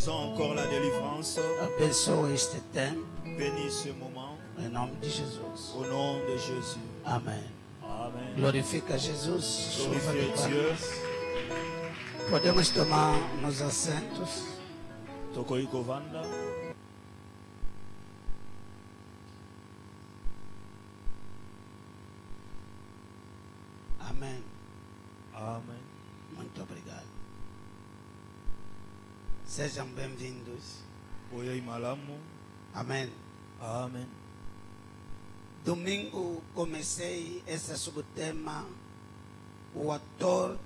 Bénissons encore la délivrance. Abençoa este tempo, Bénis ce moment em nome de Jesus. au nom de Jésus. Amém. Amen. Glorifica Jesus. Glorifiez Chuva de Dieu. paz. Podemos tomar nos assentos. Tokoi Kovanda. Amém. Amen. Muito obrigado. Sejam bem-vindos. Oyei malamu. Amém. Amen. Domingo comecei esse subtema, o autor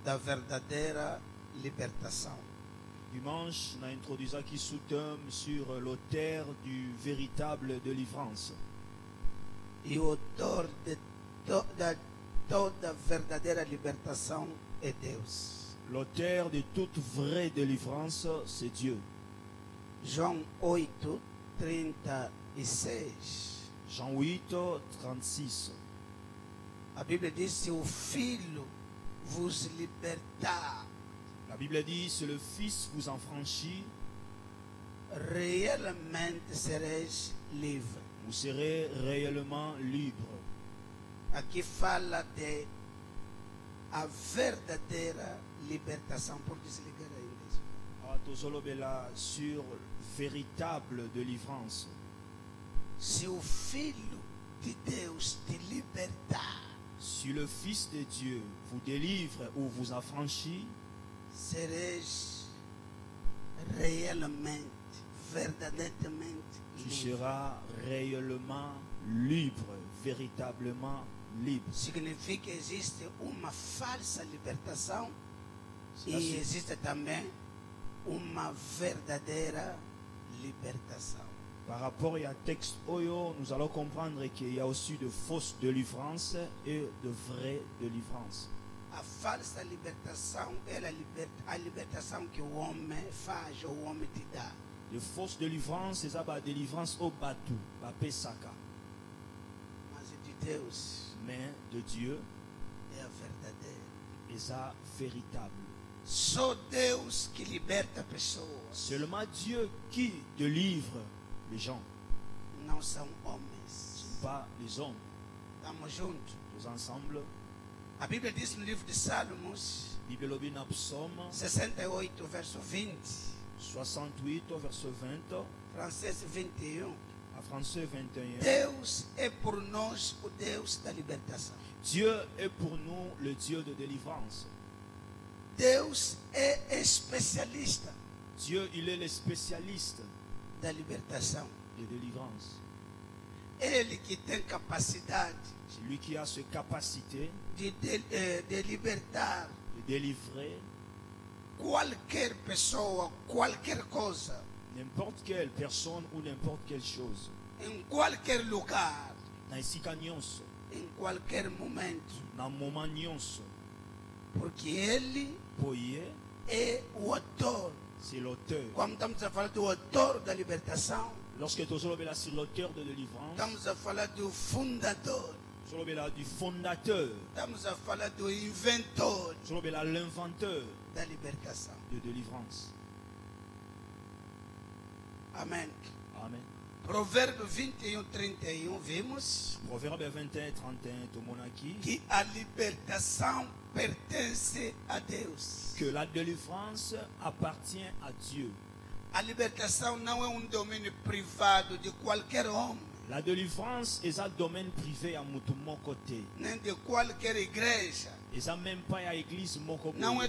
da verdadeira libertação. Dimanche, on a introduit ça qui sous-thème sur l'auteur du véritable délivrance. E o autor de toda verdadeira libertação é Deus. L'auteur de toute vraie délivrance, c'est Dieu. João 8, 36. Jean 8, 36. A Bíblia diz: se o Filho vos libertar, La Bible dit, si le Fils vous en franchit, realmente sereis livres. vous serez réellement libre. Aqui fala de a verdadeira libertação. Por desligar ainda. Ah, tozolobela sur véritable délivrance. Se o Filho de Deus te libertar, Si le Fils de Dieu vous délivre ou vous affranchit, sereis realmente, verdadeiramente tu livre. seras réellement libre, véritablement libre. Significa que existe uma falsa libertação Cela e existe também uma verdadeira libertação. Par rapport à texte Oyo, nous allons comprendre qu'il y a aussi de fausses délivrances et de vraies délivrances. A falsa libertação é a libertação que o homem faz, o homem te dá. De fausses délivrances, c'est ça, la délivrance au batou, la pesaka. Mas de Deus Mais de Dieu, é a verdadeira. et ça véritable. Só Deus que liberta pessoas. Seulement Dieu qui délivre les gens, Não são ce homens. ne sont pas les hommes. Estamos juntos. Tous ensemble, A Bíblia diz no livro de Salmos Bible Obina Psaume 68, verso 20, 68, verset 20, francês 21. à Français 21. Deus é por nós o Deus da libertação. Dieu est pour nous le Dieu de délivrance. Deus é especialista Dieu, il est le spécialiste da libertação. de délivrance. Ele que tem capacidade C'est lui qui a cette capacité de libertar de délivrer qualquer pessoa, qualquer coisa, n'importe quelle personne ou n'importe quelle chose. em qualquer lugar, Na esika nyonso, em qualquer momento, na moment nyonso, porque Ele poye, é o autor. c'est l'auteur. Quando estamos a falar do autor da libertação, Lorsque tozolobela sur l'auteur de délivrance, estamos a falar do fundador, tozolobela du fondateur, estamos a falar do inventor tozolobela l'inventeur da libertação. de délivrance. Amém. Amen. Provérbio 21, 31, vimos Proverbe 21, 31, Tomonaki, que a libertação pertence a Deus. que la délivrance appartient à Dieu. A libertação não é domínio privado de qualquer homem, La délivrance est un domaine privé à mon côté. nem de qualquer igreja. Et ça même pas à l'église mon côté. Não é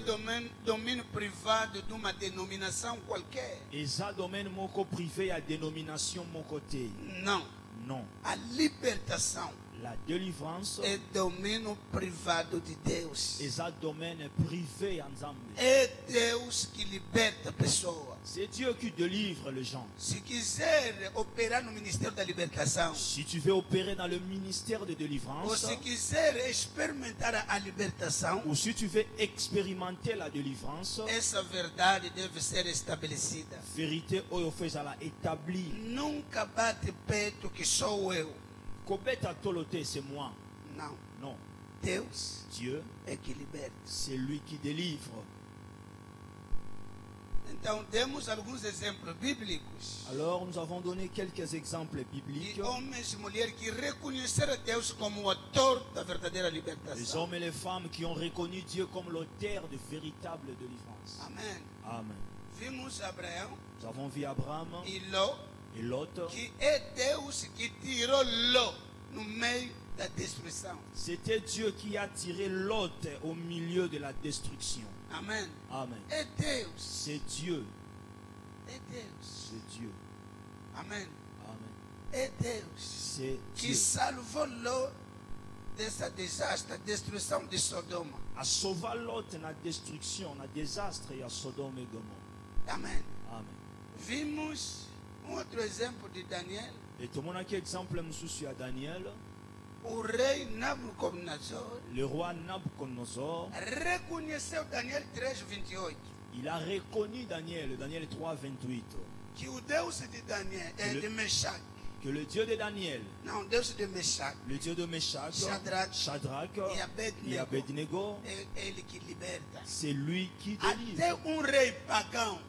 domínio privado de uma denominação qualquer. Et ça domaine mon côté privé à dénomination mon côté. Não. Non. A libertação La délivrance é domínio privado de Deus. est un domaine privé ensemble. É Deus que liberta a pessoa. C'est Dieu qui délivre les gens. Se quiser operar no ministério da libertação, Si tu veux opérer dans le ministère de ou délivrance, se quiser experimentar a libertação, ou si tu veux expérimenter la délivrance, essa verdade deve ser estabelecida. vérité oyo fezala établie. Nunca bate peito que sou eu. Kobeta tolote, c'est moi. Não. Non. Deus Dieu, é que liberta. c'est lui qui délivre. Então, demos alguns exemplos bíblicos Alors nous avons donné quelques exemples de bibliques. homens e mulheres que reconheceram Deus como o autor da verdadeira Les libertação. hommes et les femmes qui ont reconnu Dieu comme l'auteur de véritable délivrance. Amém. Amen. Vimos Abraão Nous avons vu Abraham e Ló, et Lot. que é Deus que tirou Ló no meio da destruição. C'était Dieu qui a tiré Lot au milieu de la destruction. Amém. Amen. É Deus. C'est Dieu. É Deus. C'est Dieu. Amém. Amen. É Deus C'est que Dieu. salvou Ló dessa desastre, destruição de Sodoma. A sauvé Lot na destruction, na désastre et à Sodome et Gomorrhe. Amém. Amen. Vimos outro exemplo de Daniel. Et tout le monde a quel exemple monsieur à Daniel, O rei Nabucodonosor le roi Nabucodonosor, reconheceu Daniel 3:28 il a reconnu Daniel, Daniel 3, 28, que o Deus de Daniel é de Mechaque. que le Dieu de Daniel, Não, Deus de Mechaque le Dieu de Meshach, Shadrach et Abednego, é ele que liberta. c'est lui qui Até délivre. rei pagão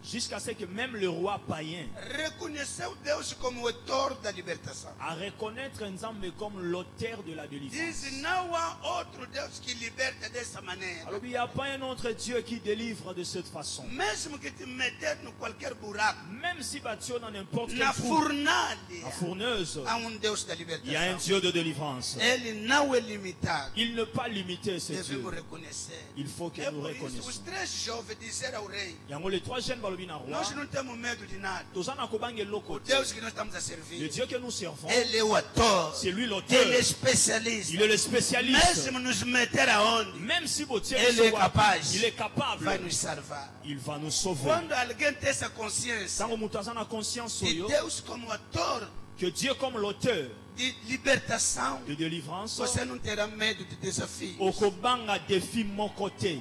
Jusqu'à ce que même le roi païen reconheceu Deus como o autor da libertação. a reconnaître Nzambe comme l'auteur de la délivrance. Diz, não há outro Deus que liberta dessa maneira. Alors il n'y a pas un autre Dieu qui délivre de cette façon. Mesmo que te meter no qualquer buraco, Même si battu dans n'importe na quel trou, fornalha, la fourneuse, há Deus da il y a un libertação. Dieu de délivrance. Ele não é limitado. Il ne peut pas limiter ce Dieu. Devemos reconhecer. Il faut que É nous por isso, os reconnaissions. 3 jovens disseram ao rei: Il y a les trois jeunes balobi na roi. nós não temos medo de nada. Tozana kobange O loko. Deus que nós estamos a Le servir, Dieu que nous servons, Ele é o autor. c'est lui l'auteur. Ele é especialista. Il est le spécialiste. Mesmo nos meter aonde, Même si votre Ele é capaz. il est capable. vai nos salvar. Il va nous sauver. Quando alguém tem essa consciência Tango mutazana conscience de oyo, Deus como autor que Dieu comme l'auteur de libertação, de délivrance, você não terá medo de desafios. okobanga défi mon côté.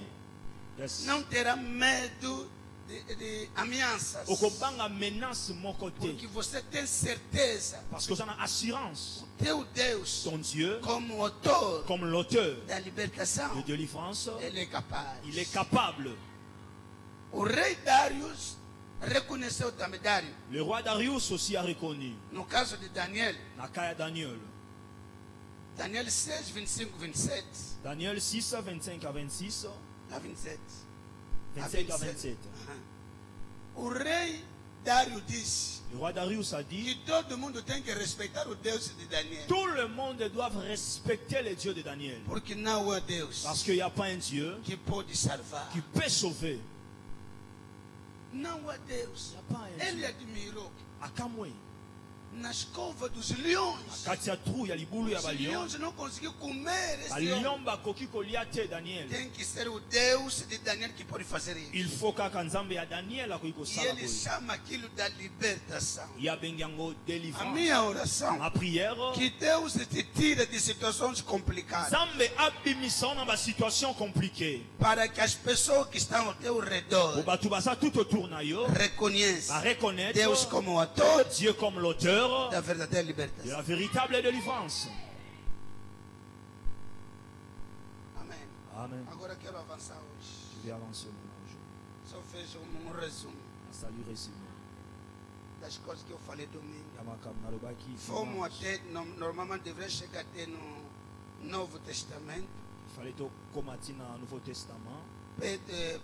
Yes. Não terá medo de ameaças. Okobanga menace mon côté. Porque você tem certeza, Parce que ça a assurance. teu Deus, Ton Dieu, como autor comme l'auteur da libertação, de délivrance, ele é capaz. il est capable. O rei Darius reconheceu também Dário. Le roi Darius aussi a reconnu. No caso de Daniel, Nakaya Daniel. Daniel 6, 25, 27. Daniel 6, 25 à 26. A 27. 25 à 27. Aham. O rei Dário disse Le roi Darius a dit, que todo mundo tem que respeitar o Deus de Daniel. tout le monde doit respecter le Dieu de Daniel. Porque não há Deus Parce qu'il n'y a pas un Dieu que pode salvar. qui peut sauver. Não há Deus. Il n'y a pas un Ele Dieu. admirou À Kamwe, nas covas dos leões. Katia Trou, il y a Libulu, il y a Os Balion. leões não conseguiu comer esse Balion leão. Bakoki Koliate Daniel. Tem que ser o Deus de Daniel que pode fazer isso. Il faut qu'à Kanzambe à Daniel a Koiko E ele Salaboy. chama aquilo da libertação. Il y a Bengango A délivrance. minha oração, Ma prière, que Deus te tire de situações complicadas, Zambe abimissant dans ma situation compliquée. para que as pessoas que estão ao teu redor Obatubasa tout autour na yo, va reconheçam reconnaître Deus como autor Dieu comme l'auteur da verdadeira de libertação. la véritable délivrance. Amém. Amen. Agora quero avançar hoje. Je vais avancer maintenant aujourd'hui. Só vejo resumo Un salut résumé. das coisas que eu falei domingo. Yamakam Nalobaki. Fomos até, normalmente deveria chegar até no Novo Testamento. Il fallait au combattre dans le Nouveau Testament.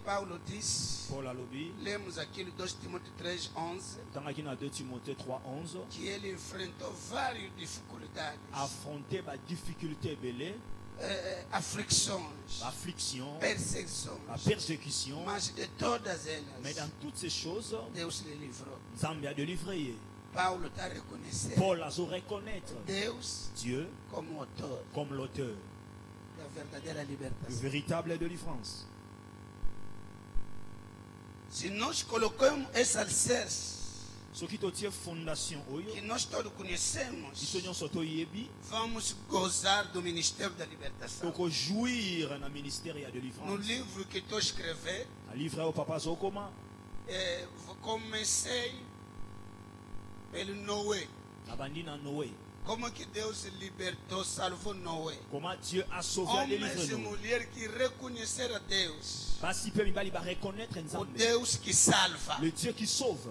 Paulo diz, Paul a lobby. lemos aquilo 2 Timóteo 3:11, Dans la 2 Timothée 3:11, que ele enfrentou várias dificuldades, affronter ma difficulté belée, aflições, l'affliction, perseguições, la persécution. mas de todas Mais elas, dans toutes ces choses, Deus lhe livrou. Zambia a délivré. Paulo está reconhecendo Paul a su reconnaître Deus Dieu como autor comme l'auteur da verdadeira de libertação. véritable délivrance. Se nós colocamos esse alicerce Ce qui te tient fondation, que nós todos conhecemos, ils sont yebi, vamos gozar do ministério da libertação. pour jouir dans le ministère de No délivrance. livro que estou escrevendo, Un livre au papa Zokoma, comecei pelo Noé. la bandine en Noé. Como que Deus libertou, salvou Noé. Comment Dieu a sauvé et Homens e délivré nous. mulheres que reconheceram a Deus. Parce qu'il peut reconnaître O Nzambe, Deus que salva. le Dieu qui sauve.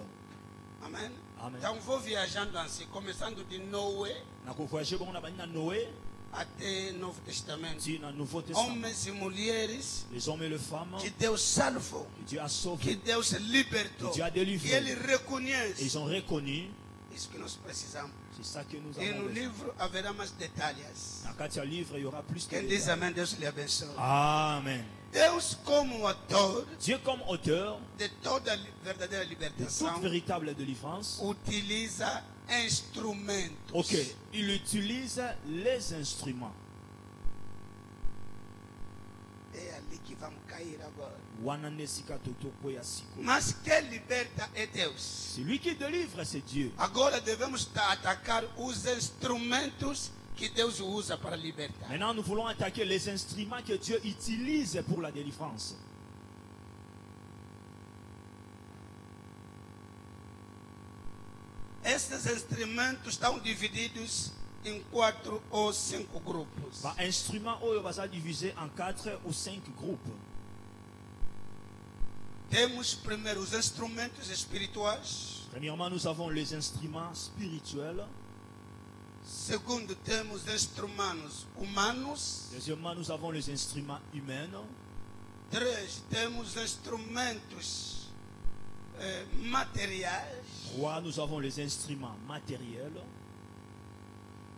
Amém? Amen. Então vou viajando assim, começando de Noé Na voyagé bon na Noé, até Novo Testamento. dit dans le Nouveau Testament, Homens e mulheres les hommes et les femmes que Deus salvou, que Dieu a que sauvés, Deus libertou, que Dieu a que délivré. Ele reconhece. Ils ont reconnu, Isso que nós precisamos. c'est ça que nous E avons no besoin. livro haverá mais detalhes. Dans quatre livres, il y aura plus de Quem diz détails. amém, Deus lhe abençoe. Amen. Deus, como autor Dieu comme auteur de toda a verdadeira de toute libertação, véritable délivrance, utiliza instrumentos. ok, il utilise les instruments. É ali que vamos cair agora. Wananesika totoko ya siko. Mas quem liberta é Deus. Celui qui délivre, c'est Dieu. Agora devemos atacar os instrumentos que Deus usa para libertar. Maintenant, nous voulons attaquer les instruments que Dieu utilise pour la délivrance. Esses instrumentos estão divididos em 4 ou 5 grupos. Bah, instruments va se diviser en 4 ou 5 groupes. Temos primeiro os instrumentos espirituais. Premièrement, nous avons les instruments spirituels. Segundo, temos instrumentos humanos. Deuxièmement, nous avons les instruments humains. 3, temos instrumentos materiais. 3, nous avons les instruments matériels.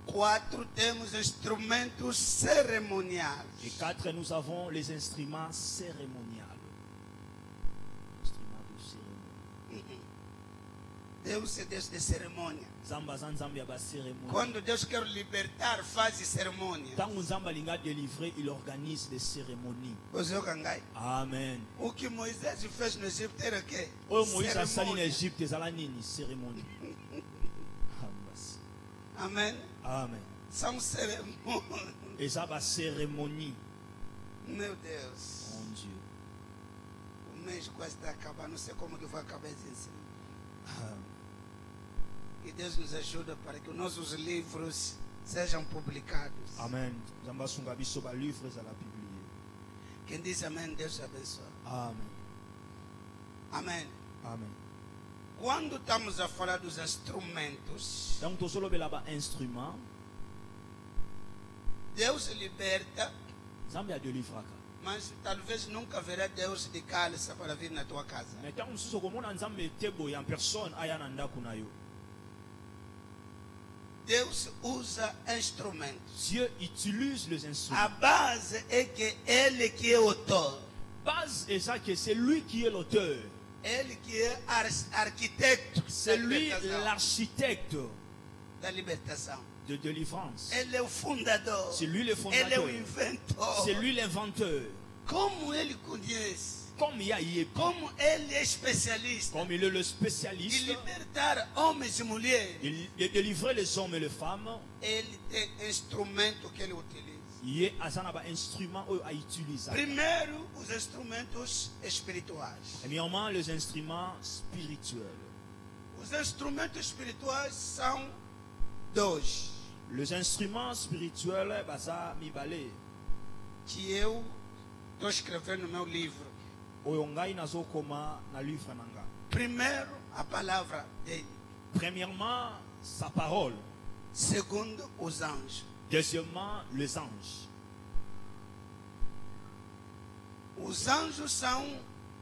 4, temos instrumentos cerimoniais. Et 4, nous avons les instruments cérémoniels. Instruments de cérémonie. Deus é Deus de cerimônia. Zamba zanzambi ya ba cérémonie. Quando Deus quer libertar, faz cerimônia. Tant que Zamba linga délivrer, il organise des cérémonies. Você cangai. Amen. O que Moisés fez no Egito era o quê? Oh, Moïse a sali en Cerimônia. Égypte, ezala nini cérémonie. Amém. Amen. São cerimônias. Eza ba cérémonie. Meu Deus. Mon Dieu. O mês quase está acabando. Não sei como que vai acabar esse ensino. Que Deus nos ajude para que os nossos livros sejam publicados. Amen. Zamba sunga biso ba livres à la publier. Quem diz amém, Deus abençoe. Amen. Amém. Amen. Quando estamos a falar dos instrumentos, Donc tosolobela ba instrument, Deus liberta, Zambia délivraka. mas talvez nunca verá Deus de cálice para vir na tua casa. Mais tant mosusu komona Nzambe tebo en personne aya na ndako na yo. Deus usa instrumentos. Dieu utilise les A instruments. base é que Ele que é o autor. Base est ça que c'est lui qui est l'auteur. Ele que é arquiteto C'est lui l'architecte da libertação. de délivrance. Ele é o fundador. C'est lui le Ele é fondateur. o inventor. C'est lui l'inventeur. Como ele conhece, Comme il y a Yépi, como ele é especialista comme il est le de spécialiste, libertar homens e mulheres, de délivrer les hommes et les femmes, ele tem instrumento que ele utiliza. il y a un instrument à utiliser. Primeiro, os instrumentos espirituais. Premièrement, les instruments spirituels. Os instrumentos espirituais são dois, Les instruments spirituels, ça mibale. que eu estou escrevendo no meu livro. Oyongai nazokoma na livre nanga. Primeiro, a palavra dele. Premièrement, sa parole. Segundo, os anjos. Deuxièmement, les anges. Os anjos são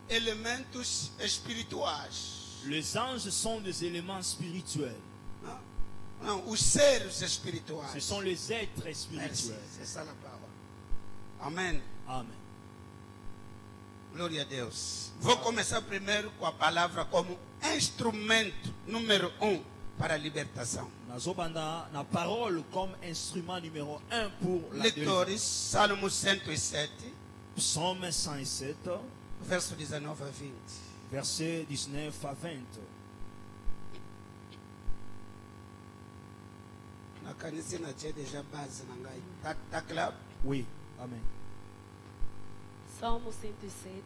elementos espirituais. Les anges sont des éléments spirituels. Não, os seres Ce espirituais. sont les êtres Merci, spirituels. c'est ça la parole. Amém. Amen. Glória a Deus. Vou começar primeiro com a palavra como instrumento número 1 para a libertação. Nazobanda na parole comme instrument numéro 1 pour la délivrance. Leitores, Salmo 107, Psaume 107, verso 19 a 20. versets 19 à 20. Na kanisa na chede já base na ngai. Tá claro? Oui, amen. Salmo 107,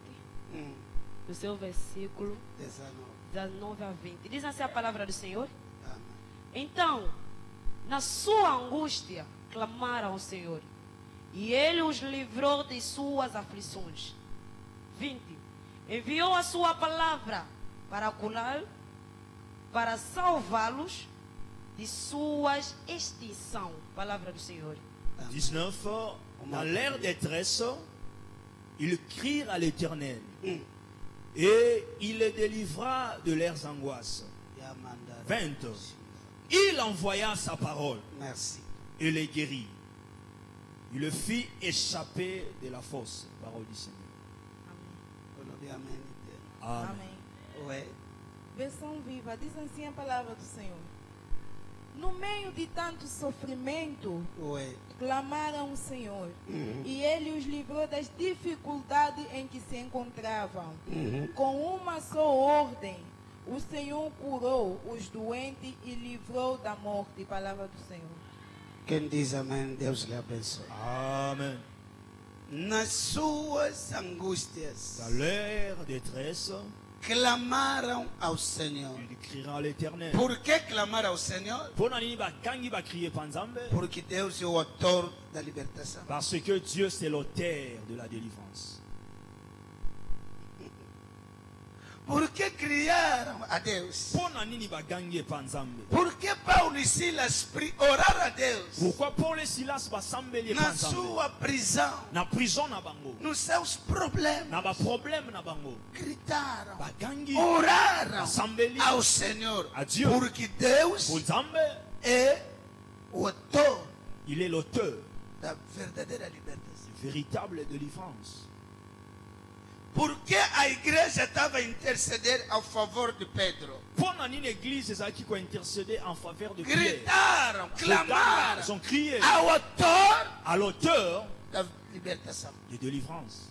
do seu versículo 19. 19 a 20. Diz assim a palavra do Senhor. Amém. Então, Na sua angústia, clamaram ao Senhor, e Ele os livrou de suas aflições. 20. Enviou a sua palavra para curar, para salvá-los de suas extinção. Palavra do Senhor. 19. Dans leur détresse, ils crirent à l'Éternel. Et il les délivra de leurs angoisses. 20. Il envoya sa parole Merci. et les guérit. Il le fit échapper de la fosse. Parole du Seigneur. Amen. Amen. Amém. Ouais. Versão viva, diz assim a palavra do Senhor. No meio de tanto sofrimento, Ouais. clamaram ao Senhor, e Ele os livrou das dificuldades em que se encontravam. Com uma só ordem, o Senhor curou os doentes e livrou da morte. Palavra do Senhor. Quem diz amém, Deus lhe abençoe. Amen. Nas suas angústias, Dans leur détresse, clamaram ao Senhor. ils crieront à l'Éternel. Por que clamar ao Senhor? Porque Deus é o autor da libertação. Parce que Dieu c'est l'auteur de la délivrance. Por que criaram a Deus? Por que Paulo e Silas oraram a Deus? Pourquoi Paul et Silas basambeli Na sua prisão, na prison na bango, nos seus problemas, na ba problème na bango, gritaram, bagangi, oraram basambeli ao Senhor. a Dieu. Porque Deus Pour Nzambe, é o autor il est l'auteur da verdadeira libertação. véritable délivrance. Por que a igreja estava a interceder a favor de Pedro? Pendant une église, c'est qui a intercédé en faveur de Pierre. Gritaram, clamaram Ils ont crié ao autor à l'auteur da libertação. de délivrance.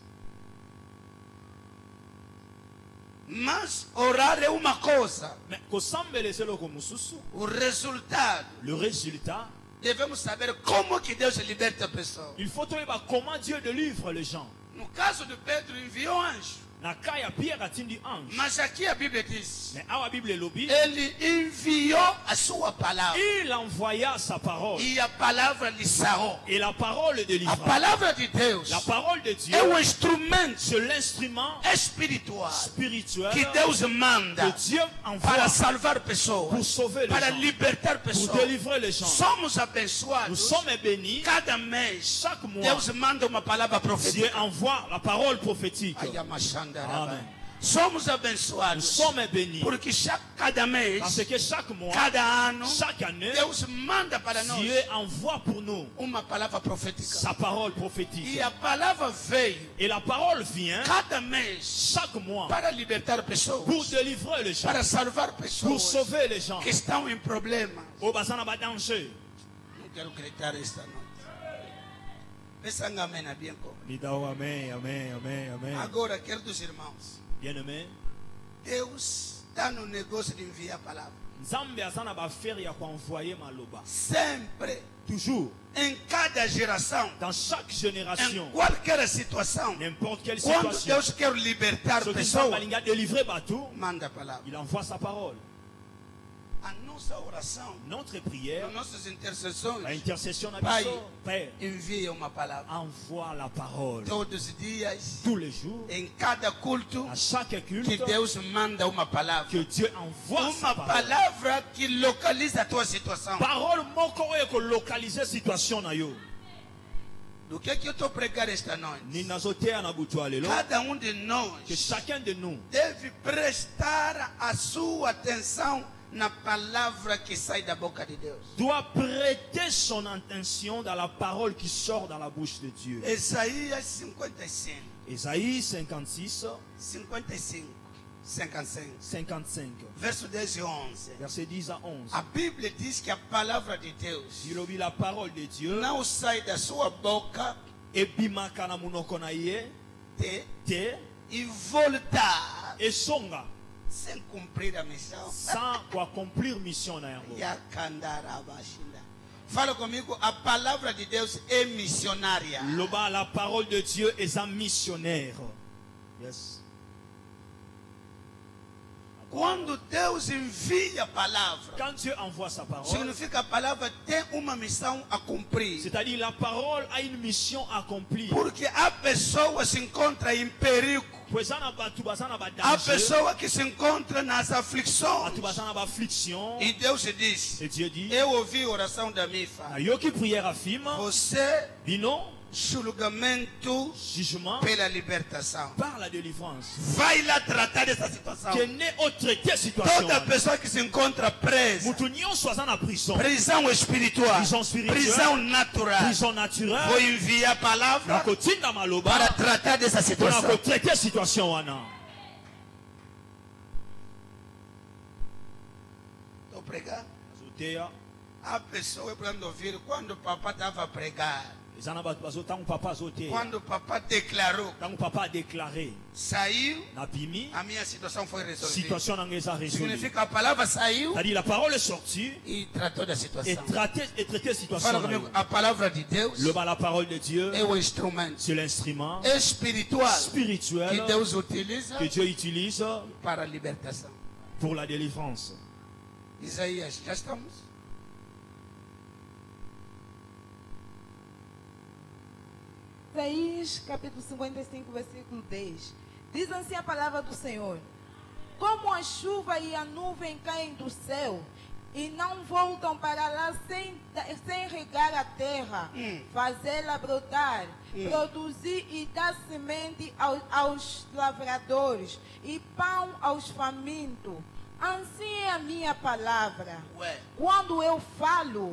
Mas orar é uma coisa, Mais kosambele c'est le komususu. o resultado, Le résultat, devemos saber como que Deus liberta a pessoa. il faut savoir comment Dieu délivre les gens. No caso de Pedro, enviou anjo. Na kaya Pierre atindi ange. Mas aqui a Bíblia diz, Mais à la Bible lobby, ele enviou a sua palavra. il envoya sa parole. E a palavra lhe sarou. Et la parole A délivra. palavra de Deus La parole de Dieu, é um instrumento c'est l'instrument espiritual spirituel que Deus manda que Dieu envoie para salvar pessoas, pour sauver les para gens, libertar pour pessoas. délivrer les gens. Somos Nous abençoados. sommes bénis. Cada mês, Chaque mois, Deus manda uma palavra Dieu profética. envoie la parole prophétique. Ai, amashandaraba. Amen. Somos Nous abençoados. sommes bénis. Porque cada mês, Parce que chaque mois, cada ano, chaque année, Deus manda para nós Dieu envoie pour nous uma palavra profética. sa parole prophétique. E a palavra veio Et la parole vient cada mês chaque mois para libertar pour pessoas, délivrer les gens, para salvar pour pessoas sauver les gens. que estão em problema. Au bazana ba danger. Não quero gritar esta noite. Pensa em amém, bem como. Amen, amen, amen, amen. Agora, queridos irmãos, Bien-aimé, Deus está no negócio de enviar a palavra. Nzambe azana ba faire ya kwa envoyer maloba. Sempre, Toujours, em cada geração, dans chaque em génération, qualquer situação, n'importe quelle quando situation, Deus quer libertar ce qui pessoas, va délivrer Batou, manda a palavra. il envoie sa parole. A nossa oração, Notre prière, nas nossas intercessões, la intercession na Pai, biso, Père, envia uma palavra. envoie la parole. Todos os dias, Tous les jours, em cada culto, à chaque que culte, Deus manda uma palavra. que Dieu envoie sa Uma parole. palavra que localiza a tua situação. Parole moko oyo kolocaliser situation na yo. Do que eu estou pregando esta noite? Ni nazotea na butu alelo. Cada de Que nós chacun de nous deve prestar a sua atenção na palavra que sai da boca de Deus. doit prêter son attention dans la parole qui sort dans la bouche de Dieu. Isaías 55, Ésaïe 56, 55, 55, 55, verso 10 e 11. verset 10 à 11. A Bíblia diz que a palavra de Deus Il oublie la parole de Dieu. não sai da sua boca Ebimaka na munoko na ye, te, e voltar et songa, sem cumprir a missão. sans accomplir mission na yango. Yakandarabashinda. Fala comigo, a palavra de Deus é missionária. Loba, la parole de Dieu est un missionnaire. Yes. Quando Deus envia a palavra, Quand Dieu envoie sa parole, significa que a palavra tem uma missão a cumprir. c'est-à-dire la parole a une mission accomplie. Porque a pessoa se encontra em perigo. A pessoa que se encontra nas aflições. E Deus diz, eu ouvi a oração da Mifa. Você julgamento pela libertação. Par la délivrance. Vai lá tratar dessa situação. Toda pessoa que se encontra presa, prisão espiritual, prisão natural, vou enviar a palavra para tratar dessa situação. Estou pregando. A pessoa pode ouvir quando o papai estava a pregar. Quando o papai declarou, saiu, a minha situação foi resolvida. Significa que a palavra saiu, la parole est sortie e tratou da situação. Et traité situação. Fala comigo, a palavra de Deus la parole de Dieu, é o instrumento, c'est l'instrument espiritual spirituel que Deus utiliza, que Dieu utilise para a libertação. pour la délivrance. Isaías, já estamos? Isaías capítulo 55, versículo 10. Diz assim a palavra do Senhor: como a chuva e a nuvem caem do céu e não voltam para lá sem regar a terra, fazê-la brotar, produzir e dar semente aos lavradores e pão aos famintos. Assim é a minha palavra. Quando eu falo,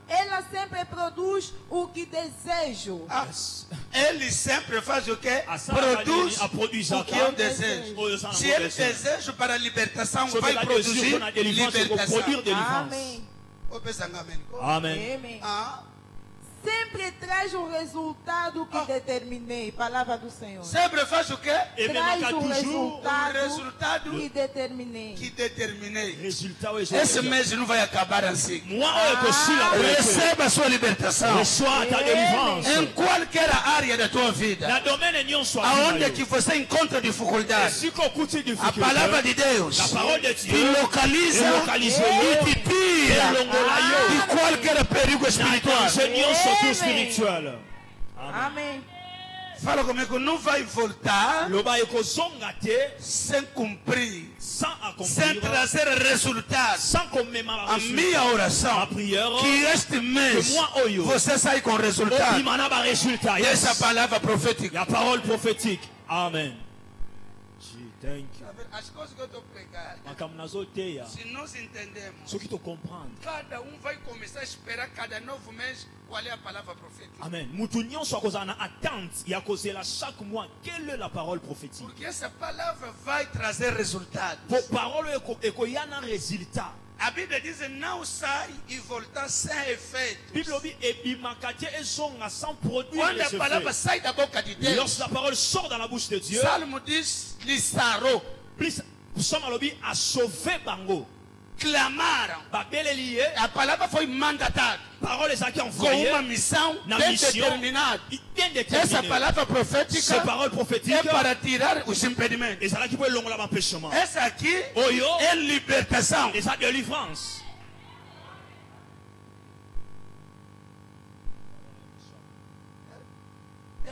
ela sempre produz o que desejo. Ele sempre faz o que? Produz o que eu desejo. Se ele deseja para a libertação, vai produzir libertação. Amém. Amém. Sempre traz o resultado que determinei. Palavra do Senhor. Sempre faz o quê? Traz o resultado que determinei. Esse mês não vai acabar assim. Receba a sua libertação. Em qualquer área da tua vida, aonde que você encontra dificuldade, a palavra de Deus te localiza e te tira de qualquer perigo espiritual. Spirituel. Amém. Fala comigo, não vai voltar sem cumprir, sem trazer resultados. A minha oração, que este mês você sai com resultado. Essa palavra profética. La parole prophétique. Amen. Thank you. As coisas que eu estou pregando, se nós entendemos, cada vai começar a esperar cada novo mês qual é a palavra profética. Amen. Mutunyon soit cause en attente, il y a causé là chaque mois quelle est la parole prophétique. Porque essa palavra vai trazer resultados. Pour parole et qu'il y a un résultat. A Bíblia diz não sai e voltar sem efeito. Quando a palavra sai da boca de Deus, lorsque la parole sort dans la bouche de Dieu, Salmo diz lisarou. A sauvé bango. Clamaram. A palavra foi mandatada. Com uma missão determinada. Essa palavra profética é para tirar os impedimentos. Essa aqui é libertação. Tem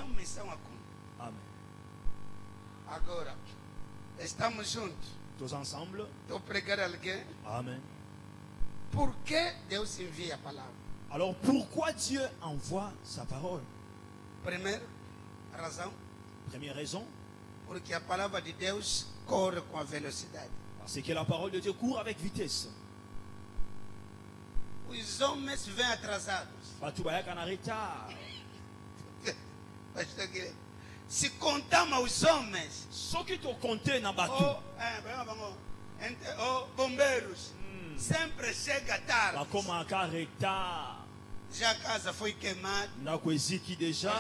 uma missão a cumprir. Agora, estamos juntos. Tous ensemble. Estou pregando alguém. Amen. Por que Deus envia a palavra? Alors pourquoi Dieu envoie sa parole? Primeira razão. Première raison. Porque a palavra de Deus corre com a velocidade. Parce que la parole de Dieu court avec vitesse. Os homens vêm atrasados. Se contamos os homens, só que tu contes na batu. Bombeiros sempre chega tarde. Já a casa foi queimada. Na coisa que déjà.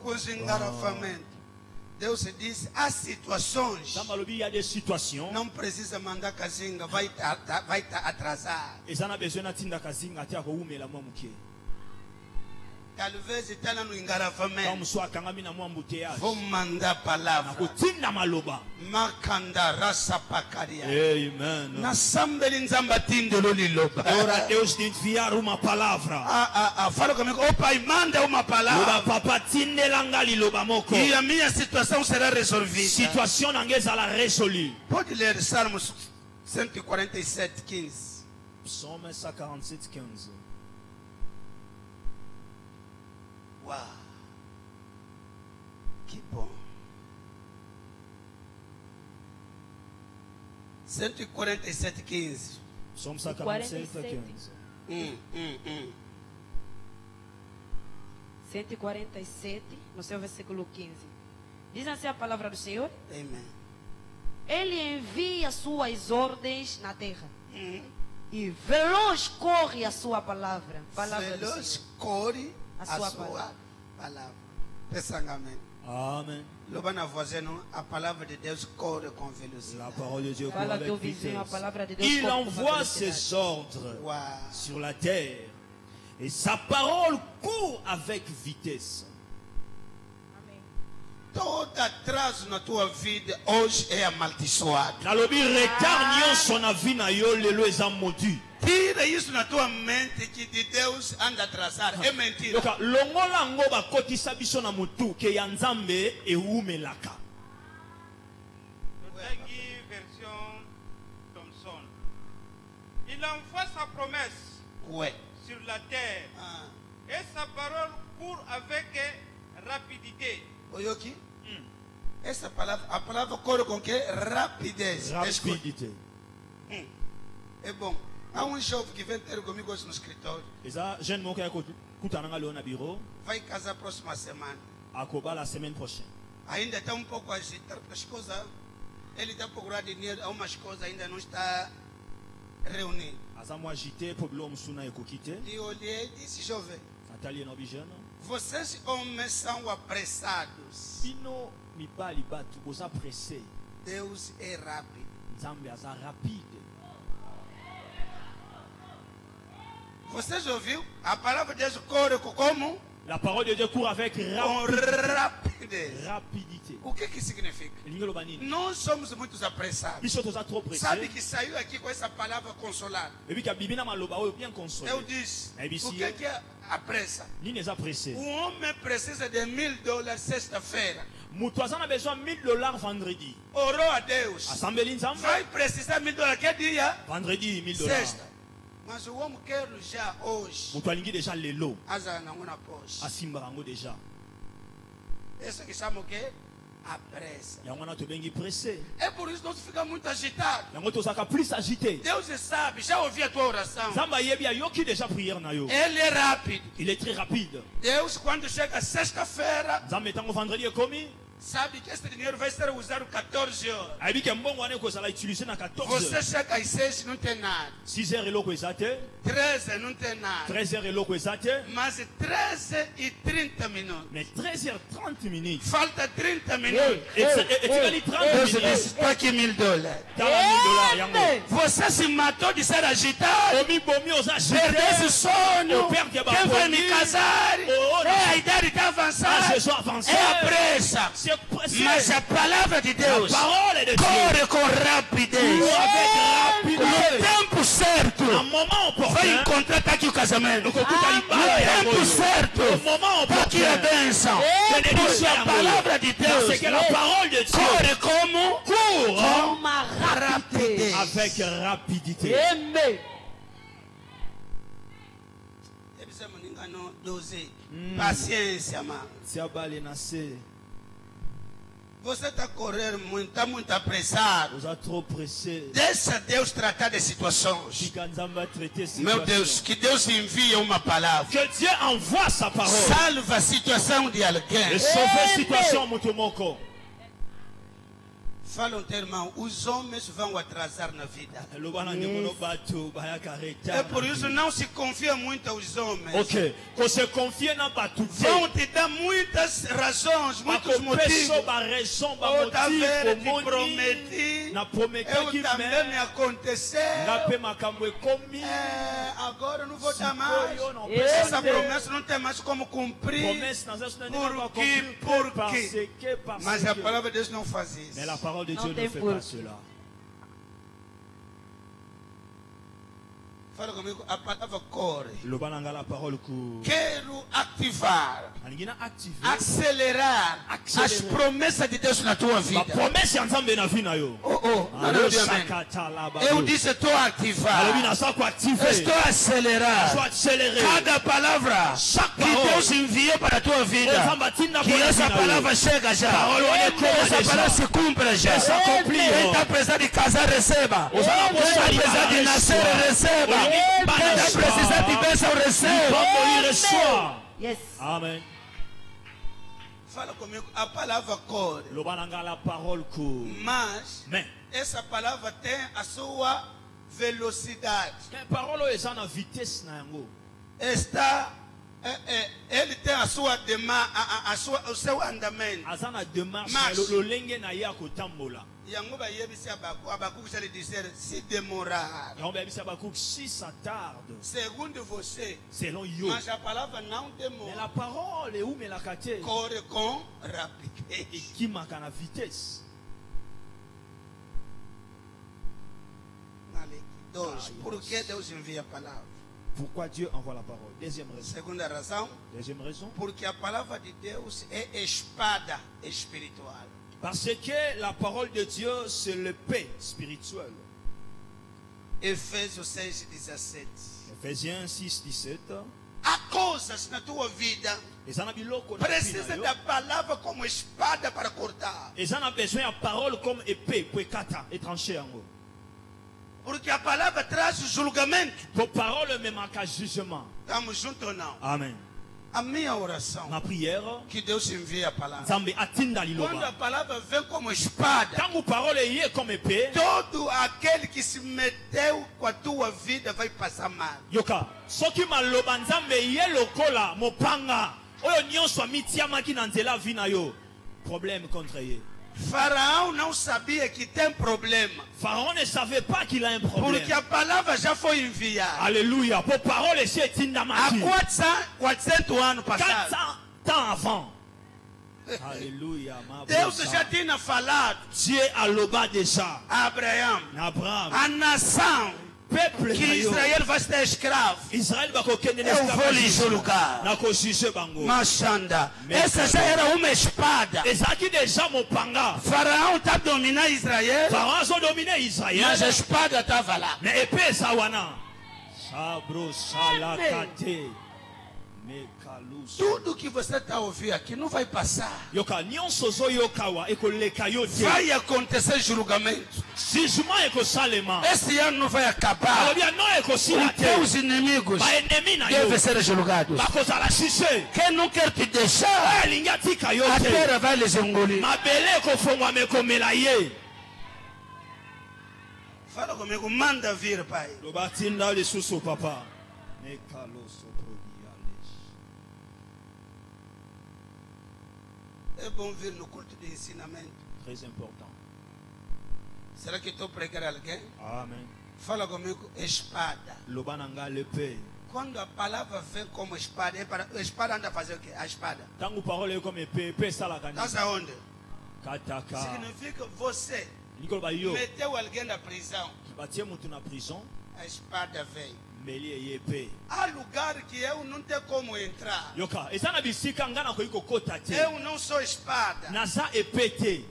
Com engarrafamento. Deus diz, há situações. Não precisa mandar casinga, vai atrasar. Comme soit kangamina mwa embouteillage. Vos mandats palavres. Nakotinda maloba. Makanda rasa pakaria. Amen. Nasambeli nzamba tindelo liloba. Ora Deus t'enviar uma palavra. Falo comme opa imanda uma palavra. Loba papa tindelanga liloba moko. Et a minha situation sera résolue. Situation nangeza la résolue. Pode ler Salmo 147:15. Psaume 147:15. Wow. Que bom. 147:15. Psaume 147:15. 147, no seu versículo 15. Diz assim a palavra do Senhor. Amen. Ele envia suas ordens na terra. E veloz corre a sua palavra. Veloz corre a sua palavra. Pensamento. Amen. Lobana voisino, a palavra de Deus corre com velocidade. La parole de Dieu Fala court teu avec vizinho, a vitesse. palavra de Deus Il corre com envoie velocidade. ses ordres Wow. sur la terre. Et sa parole court avec vitesse. Amém. Todo atraso na tua vida hoje é amaldiçoado. Nalobi retard nyonso na vie na yo lelo eza motu. Tira isso na tua mente que de Deus anda atrasado. É mentira. Loka longola ngo bakotisa biso na motu ke ya nzambe ewumelaka. Tanguy, version Thomson. Il envoie sa promesse Ouais. sur la terre et sa parole court avec rapidité. Oyoki? Essa palavra, a palavra corre com que? Rapidez. Rapidité. É bom. Há um jovem que vem ter comigo hoje no escritório. Eza jeune moko ya kutana nga leo na bureau Vai casar próxima semana. akoba la semaine prochaine. Ainda está um pouco agitado as coisas. Ele está procurando dinheiro, algumas coisas ainda não está reunido. Aza mo agité po bilo musuna ekokite. E olhei e disse, jovem, Nathalie no bijana. vocês homens são apressados. Bino mibali batu boza pressé. Deus é rápido. Nzambe aza rapide. Vocês ouviram? A palavra de Deus corre como? La parole de Dieu court avec Com rapidez. rapidité. O que significa? Elingi loba nini? Nós somos muito apressados. Biso toza trop pressé. Sabe que saiu aqui com essa palavra consolada. Ebi ka bibina maloba oyo bien consolé. Eu disse, ABC. o que é apressa? Nini eza pressé? O homem precisa de $1,000 sexta-feira. Mutu aza na besoin $1,000 vendredi. Orou a Deus. Asambeli nzambe. Vai precisar $1,000 que dia? Vendredi $1,000. Sexta. Mas o homem quer já hoje. Mutu alingi déjà lelo. Asa na ngona poche. Asimbaka yango déjà. Isso que chama o quê? A pressa. Yango wana tobengi pressé. É por isso que nós ficamos muito agitados. Yango tozalaka plus agité. Deus sabe, já ouvi a tua oração. Nzambe ayebi ayoki déjà prière na yo. Ele é rápido. Il est très rapide. Deus, quando chega sexta-feira, Nzambe ntango vendredi ekomi. sabe que esse dinheiro vai ser usado 14 horas. ayebi ke mbongo wana ekozala utilisé na 14 Você heures. chega às 6 não tem nada. 6 heures eloko eza te. 13 não tem nada. 13 heures eloko eza te. Mas 13h30 minutos. Mais 13h30 minutes. Falta 30 minutos. etikali 30 Deus minutes. disse, está aqui $1,000. tala $1,000 yango. Você se matou de ser agitado. omibomi oza Perdeu esse agité. sonho. Eu perco a Quem vai me bafonia. casar? Oh, É a idade está Ah, avançada. je suis avancé. É a pressa. C'est pressé. Mas a palavra de Deus La parole de Dieu. corre com rapidez. Avec No rapidité. tempo certo. Un moment Vai opportun. encontrar tá aqui o casamento. Ukuta No ibada yango tempo yo. certo. Au moment Tá aqui a opportun. bênção. Bénédiction Porque a yango yo. palavra de Deus Parce que la parole de Dieu corre como court Uma rapidez. avec rapidité. Amen. Paciência, mano. Tiabale nasce. Você está correndo muito, está muito apressado. Vous êtes trop pressé. Deixa Deus tratar de situações. Fica Nzambe traiter Meu Deus, situation. que Deus envie uma palavra. Que Dieu envoie sa parole. Salva a situação de alguém. Et sauver situation mutu moko. volontairement, os homens vão atrasar na vida. É por isso não se confia muito aos homens. Ok. Qu'on se confie na batuté. Vão te dar muitas razões, muitos motivos. Eu também te prometi. Eu também me aconteceu. Agora não vou dar mais. Essa promessa não tem mais como cumprir. Por quê? Mas a palavra de Deus não faz isso. Mais la parole de Dieu ne fait pas cela. Fala comigo, a palavra corre. La parole Quero ativar, acelerar as promessas de Deus na tua vida. Eu disse, estou a ativar. Estou a acelerar cada palavra que Deus envia para a tua vida. Que essa palavra chega já. Essa palavra se cumpra já. Quem está precisando de casar, receba. Quem está precisando de nascer, receba. Quem está precisando de bênção, receba. Yes. Amen. Fala comigo, a palavra corre. La parole court. Mas essa palavra tem a sua velocidade. Está, ele tem a sua demanda, o seu andamento. Yangoba yebisi Abacuque já lhe disser, se demorar. Si ça tarde. Segundo você. Selon yo. Mas a palavra não demora. Mais la parole est où mais la kate? Corre com rapidez. Qui marque na vitesse. Por que Deus envia a palavra? Pourquoi Dieu envoie la parole? Deuxième raison. Segunda razão. Deuxième raison. Porque a palavra de Deus é espada espiritual. Parce que la parole de Dieu, c'est l'épée spirituelle. Efésios 6:17. Ephésiens 6:17. Há coisas na tua vida. Precisa da palavra como espada para cortar. Ils en ont besoin de la parole comme épée pour éclater, trancher en haut. Porque a palavra traz julgamento. Pour parole me marque jugement. Estamos juntos ou não? Amen. A minha oração, ma prière, que Deus envie a palavra. Quando a palavra vem como espada, comme épée, todo aquele que se meteu com a tua vida vai passar mal. Yoka, soki maloba nzambe ye lokola mopanga, oyo nyonso amitiamaki na nzela vina yo, problème contre ye. Faraó não sabia que tem problema. Pharaon ne savait pas qu'il a un problème. Porque a palavra já foi enviada. Alléluia. Pour parole est tindamaki. Há 400 anos passados. 400 ans avant. Alléluia. Deus já tinha falado. Dieu a loba déjà. Abraham. A nação. Que Israel vai ser escravo. Eu vou lhe julgar. Machanda. Essa já era uma espada. Faraó está dominando Israel. Mas a espada estava lá. Tudo que você está ouvindo aqui não vai passar. Vai acontecer julgamento. Esse ano não vai acabar. Os teus inimigos devem ser julgados. Quem não quer te deixar, a terra vai lhes engolir. Fala comigo, manda vir, pai. É bom vir no culto de ensinamento. Très important. Será que estou pregando alguém? Amen. Fala comigo, espada. Lobananga l'épée. Quando a palavra vem como espada, a espada anda a fazer o quê? A espada. Tango parole é como épée, épée ça la canne. Está onde? Kataka. Significa você meteu alguém na prisão. Batia muito na prisão. A espada vem. Há lugar que eu não tenho como entrar. Yoka, eu não sou espada. Nasa épée.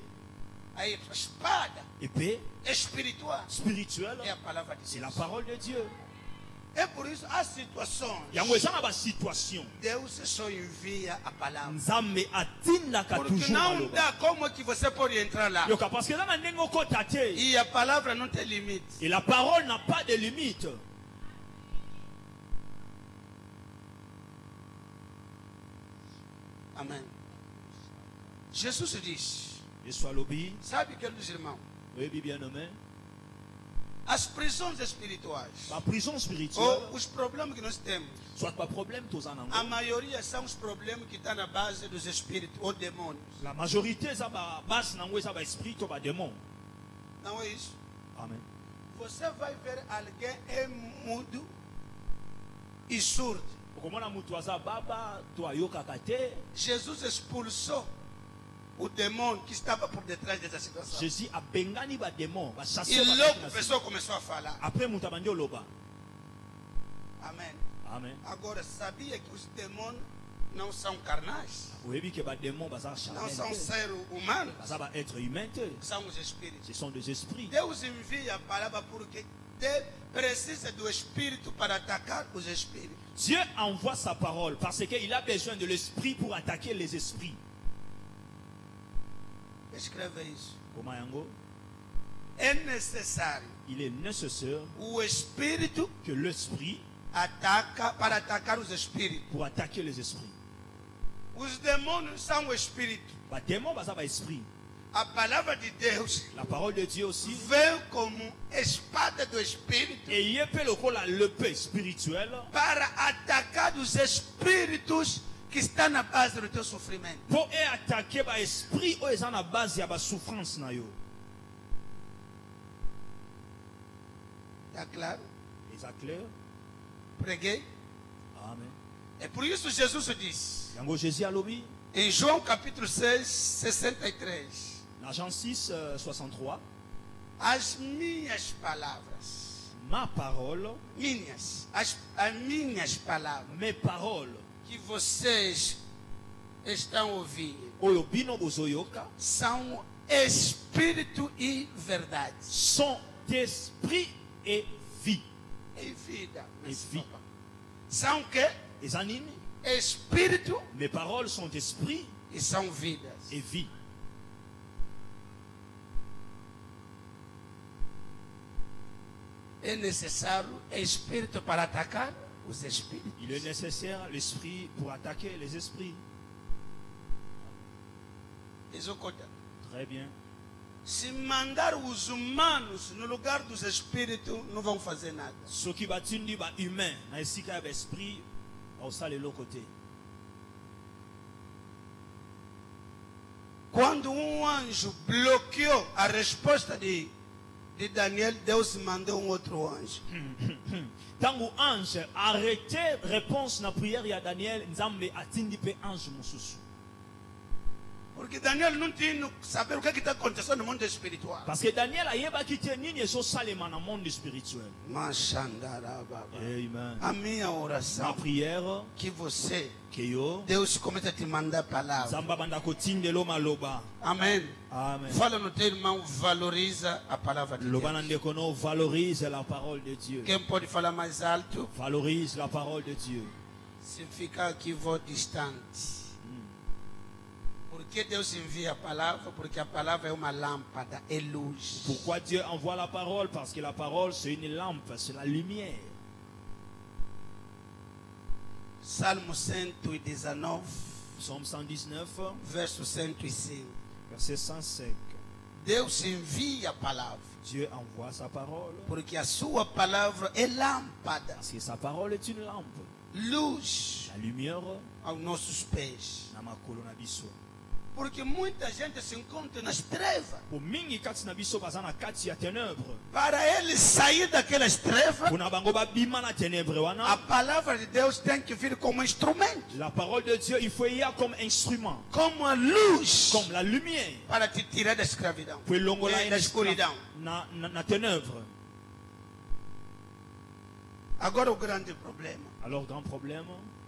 A espada épée espiritual. Spirituelle. É a palavra de Deus. C'est la parole de Dieu. É por isso há situações. Deus só envia a palavra. Porque não dá como que você pode entrar lá. E a palavra não tem limite. Et la parole n'a pas de limite. Amém. Jesus diz. Yesu alobi, sabe que nos irmãos, oyebi bien nommé, as prisões espirituais, ma prison spirituelle, ou os problemas que nós temos, soit pas problème tous en a maioria são os problemas que estão na base dos espíritos ou demônios. La majorité ça ba base nango ça ba esprit to ba démon. Não é isso? Amen. Você vai ver alguém é mudo e surdo. Okomona mutu aza baba to ayoka kate. Jesus expulsou o demônio que estava por detrás dessa situação. Jésus a bengani ba démon, ba chasser E ba. logo a pessoa começou a falar. Après mutu abandi loba. Amém. Amen. Agora, sabia que os demônios não são carnais? Oyebi que ba démon ba za Não são charnel. seres humanos? Ba ba être humain te. São os espíritos. Ce sont des esprits. Deus envia a palavra porque precisa do espírito para atacar os espíritos. Dieu envoie sa parole parce qu'il a besoin de l'esprit pour attaquer les esprits. Escreve isso. Comment yango? É necessário Il est nécessaire o espírito que l'esprit ataca para atacar os espíritos. pour attaquer les esprits. Os demônios são o espírito. Ba démon ba za ba esprit. A palavra de Deus La parole de Dieu aussi. vem como espada do espírito Et il peut le paix spirituel para atacar os espíritos que estão na base do teu sofrimento. pour attaquer ba esprit ou eza na base ya ba souffrance na yo. Está claro? Est-ce clair? Preguei. Amen. É por isso Jesus disse Yango Jésus alobi em João capítulo 6, 63. dans Jean 6 63, As minhas palavras, ma parole, as minhas palavras mes paroles que vocês estão ouvindo oyo bino bozoyoka são espírito e verdade. sont esprit et vie. E vida. E vida. São o quê? Les animes, Espírito mes paroles sont esprit e são vidas. et vie. É necessário espírito para atacar os espíritos. Il est nécessaire l'esprit pour attaquer les esprits. Executa. Très bien. Se mandar os humanos no lugar dos espíritos, não vão fazer nada. Ce qui batindi ba humain na esika ya ba esprit au sale l'autre côté. Quando anjo bloqueou a resposta de Daniel, Deus mandou outro anjo. Tango ange arrêté réponse na prière ya Daniel, nzambe atindi pe ange mususu. Porque Daniel não tinha saber o que está acontecendo no mundo espiritual. Parce que Daniel ayeba kite nini ezo salema na monde spirituel. Amen. A minha Ma oração prière que você, que yo Deus começa a te mandar palavra. nzamba banda kotindelo maloba. Amém. Amen. Fala no teu irmão, valoriza a palavra de Loba Deus. ndeko no valorise la parole de Dieu. Quem pode falar mais alto? Valorise la parole de Dieu. Se ficar aqui, vou distante. Por que Deus envia a palavra? Porque a palavra é uma lâmpada, é luz. Pourquoi Dieu envoie la parole? Parce que la parole c'est une lampe, c'est la lumière. Salmo 119, Psaume 119, verso 105. verset 105. Deus envia a palavra, Dieu envoie sa parole porque a sua palavra é lâmpada, parce que sa parole est une lampe. luz La lumière aos nossos pés. na makolo na biso. Porque muita gente se encontra nas trevas. Po mingi kati na biso baza na kati ya ténèbres. Para ele sair daquelas trevas, Kuna bango babima na ténèbres a wana. palavra de Deus tem que vir como instrumento, La parole de Dieu, il faut y aller comme instrument, como a luz, comme la lumière. para te tirar da escravidão, Pour longola da escuridão. na ténèbres. Agora o grande problema, Alors grand problème,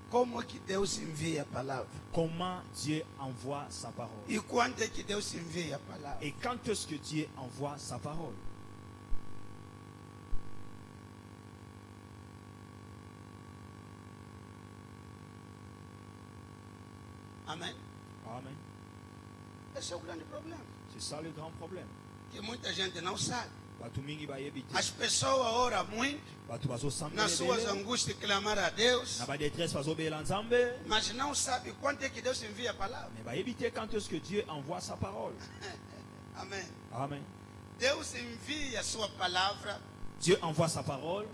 como é que Deus envia a palavra? comment Dieu envoie sa parole? E quando é que Deus envia a palavra? Et quand est-ce que Dieu envoie sa parole? Amém? Amen. Esse é o grande problema, C'est ça le grand problème. que muita gente não sabe. Batu mingi bayebi te. As pessoas oram muito, Batu bazo nas suas sambela. angústias clamar a Deus, Na ba détresse bazo bela nzambe. mas não sabe quando é que Deus envia a palavra. Mais bayebi te quand est-ce que Dieu envoie sa parole? Amen. Amen. Deus envia a sua palavra Dieu envoie sa parole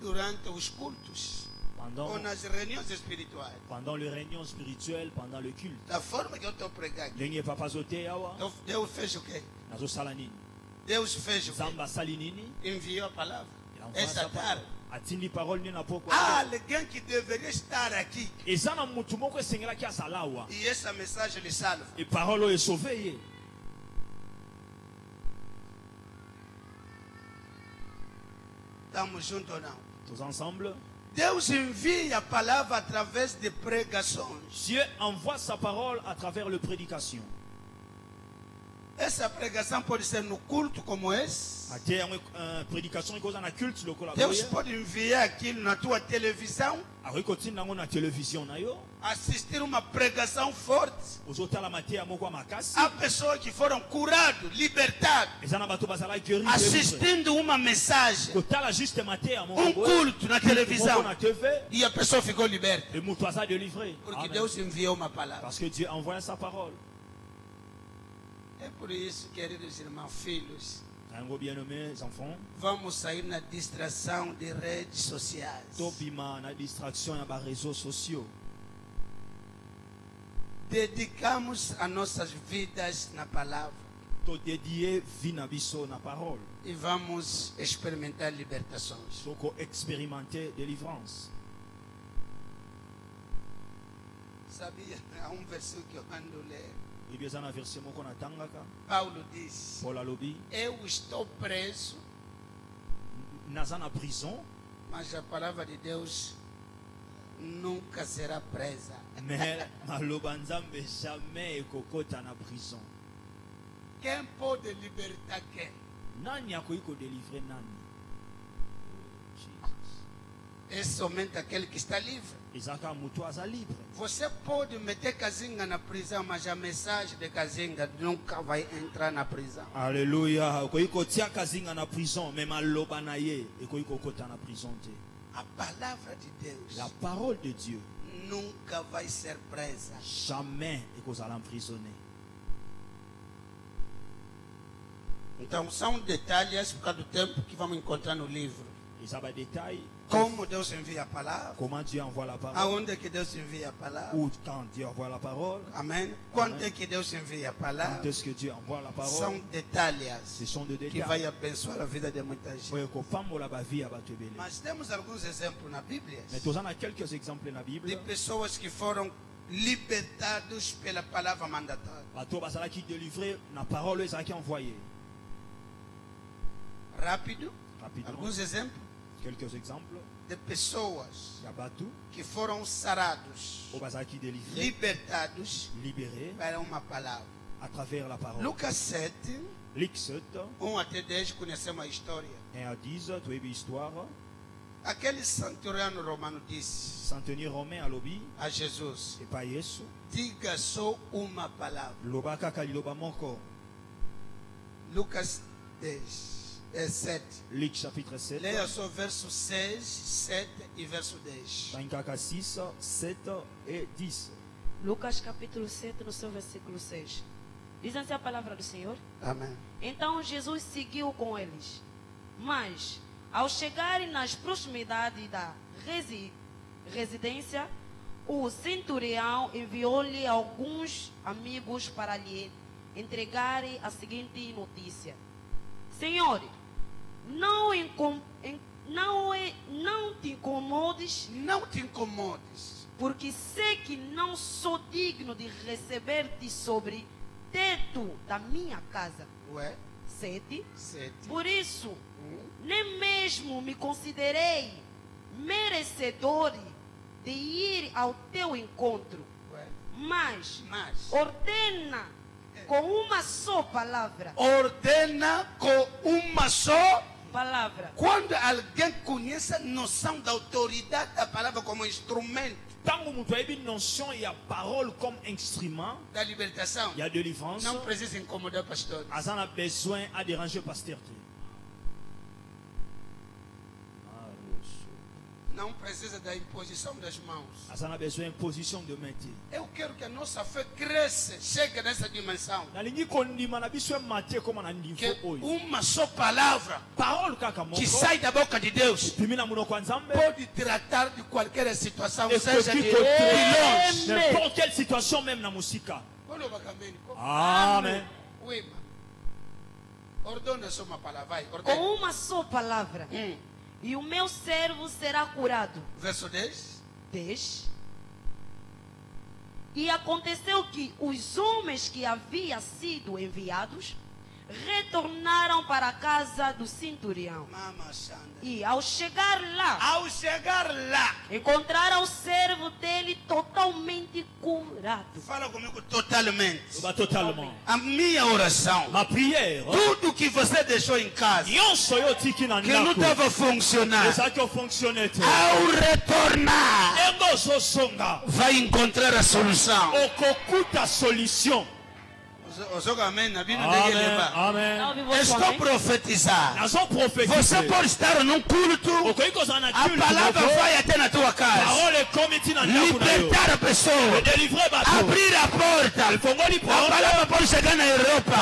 durante os cultos ou nas reuniões espirituais. Pendant les réunions spirituelles, pendant le culte. Da forma que eu estou pregando. Ndenge papa zote yawa. Deus fez o quê? Nazo sala nini? Deus fez o quê? Zamba sali nini? Enviou a palavra. Il envoie Essa sa tarde. parole. Atindi parole ni na poko. Há alguém que deveria estar aqui. Ezana mutu moko esengela ki asalawa. E essa mensagem lhe salva. Et parole est sauvée. Estamos juntos ou não? Tous ensemble. Deus envia a palavra através de pregações. Dieu envoie sa parole à travers les prédications. Essa pregação pode ser no culto como esse. Até une prédication qui cause un culte le Deus pode enviar aquilo na tua televisão. Ari continue nango na télévision na yo. Assistir uma pregação forte. Ozotala mate ya moko makasi. Há pessoas que foram curados, libertados. Ezana bato bazala guéri. Assistindo uma mensagem. Kotala juste mate ya moko. Culto na televisão. Na TV. E a pessoa ficou liberta. Et mutu aza délivré. Porque Deus enviou uma palavra. Parce que Dieu envoie sa parole. É por isso, queridos irmãos, filhos, bien-aimés enfants, vamos sair na distração de redes sociais. Tobima na distraction ya ba réseaux sociaux. Dedicamos as nossas vidas na palavra. To dédier vie na biso na parole. E vamos experimentar libertações. Soko expérimenter délivrance. Sabia? Há versículo que eu ando ler. Paulo diz: eu estou preso, na prison, mas a palavra de Deus nunca será presa. Mais maloba nzambe jamais ekokota na prison. Quem pode libertar quem? Nani akoiko délivrer nani? É somente aquele que está livre. Você pode meter Kazinga na prisão, mas a mensagem de Kazinga nunca vai entrar na prisão. Alléluia. Koiko tia Kazinga na prison, mais maloba na ye e koiko kota na prison te. A palavra de Deus, la parole de Dieu, nunca vai ser presa. Jamais e kozala emprisonné. Então são detalhes por causa do tempo que vamos encontrar no livro. Isso détail. Como Deus envia a palavra? Comment Dieu envoie la parole? Aonde que Deus envia a palavra? Ou quand Dieu envoie la parole? Amen. Quando é que Deus envia a palavra? Quand est-ce que Dieu envoie la parole? São detalhes. Ce sont des détails que vai abençoar a vida de muita gente. Mas temos alguns exemplos na Bíblia. Mais tu en as quelques exemples na Bible. De pessoas que foram libertados pela palavra mandatária. Bato basala qui délivré na parole ça qui envoyé. Rapidement. Alguns exemplos. Quelques exemples de pessoas que foram sarados, libertados, libérés para uma palavra. À travers la parole. Lucas 7, Luc 7, 1 até 10, conhecemos a história. 1 à 10, tu as une histoire. Aquele centurião romano disse, centenier romain a lobby a Jesus, et pas Yesu, diga só uma palavra. Lobaka kaliloba moko. Lucas 10. 7. Luc chapitre 7. Leia só verso 6, 7 e verso 10. 6, 7 et 10. Lucas capítulo 7, no seu versículo 6. Diz assim a palavra do Senhor. Amém. Então Jesus seguiu com eles. Mas, ao chegarem nas proximidades da residência, o centurião enviou-lhe alguns amigos para lhe entregarem a seguinte notícia: Senhor, não te incomodes. Não te incomodes. Porque sei que não sou digno de receber-te sobre teto da minha casa. Ué? 7. Por isso, nem mesmo me considerei merecedor de ir ao teu encontro. Ué? Mas ordena com uma só palavra. Ordena com uma só palavra. Quando alguém conhece a noção da autoridade da palavra como instrumento Tango mutu a une notion et a parole comme instrument da libertação, il y a délivrance. Não precisa incomodar pastor. Azan a besoin à déranger pasteur. não precisa da imposição das mãos. Ça n'a besoin d'imposition de main. Eu quero que a nossa fé cresça, chegue nessa dimensão. Que uma só palavra que sai da boca de Deus pode tratar de qualquer situação, seja de longe. N'importe quelle situation, même na musika. Amen. Oui, ordona só uma palavra, vai. Com uma só palavra. E o meu servo será curado. Verso 10. 10. E aconteceu que os homens que haviam sido enviados retornaram para a casa do centurião. E ao chegar lá, encontraram o servo dele totalmente curado. Fala comigo totalmente. Totalement. A minha oração, Ma prière, tudo que você deixou em casa, que não estava funcionando, ao retornar, vai encontrar a solução. Amen. Estou profetizando. Você pode estar num culto, a palavra vai até na tua casa, libertar a pessoa, abrir a porta, a palavra pode chegar na Europa,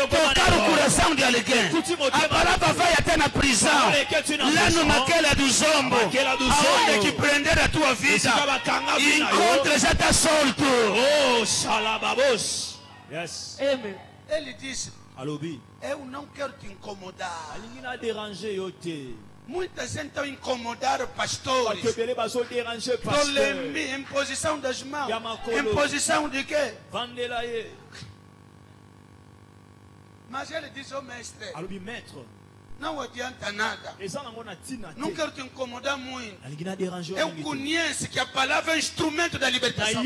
tocar o coração de alguém, a palavra vai até na prisão, lá no Maquela dos ombros, aonde que prender a tua vida, e encontra, já está solto. Oh, Shalababos. Yes. Amen. Ele disse: eu não quero te incomodar. Muita gente está incomodando pastores. Imposição das mãos. Imposição de quê? Mas ele disse: oh mestre, não adianta nada. Não quero te incomodar muito. Eu conheço que a palavra é instrumento da libertação.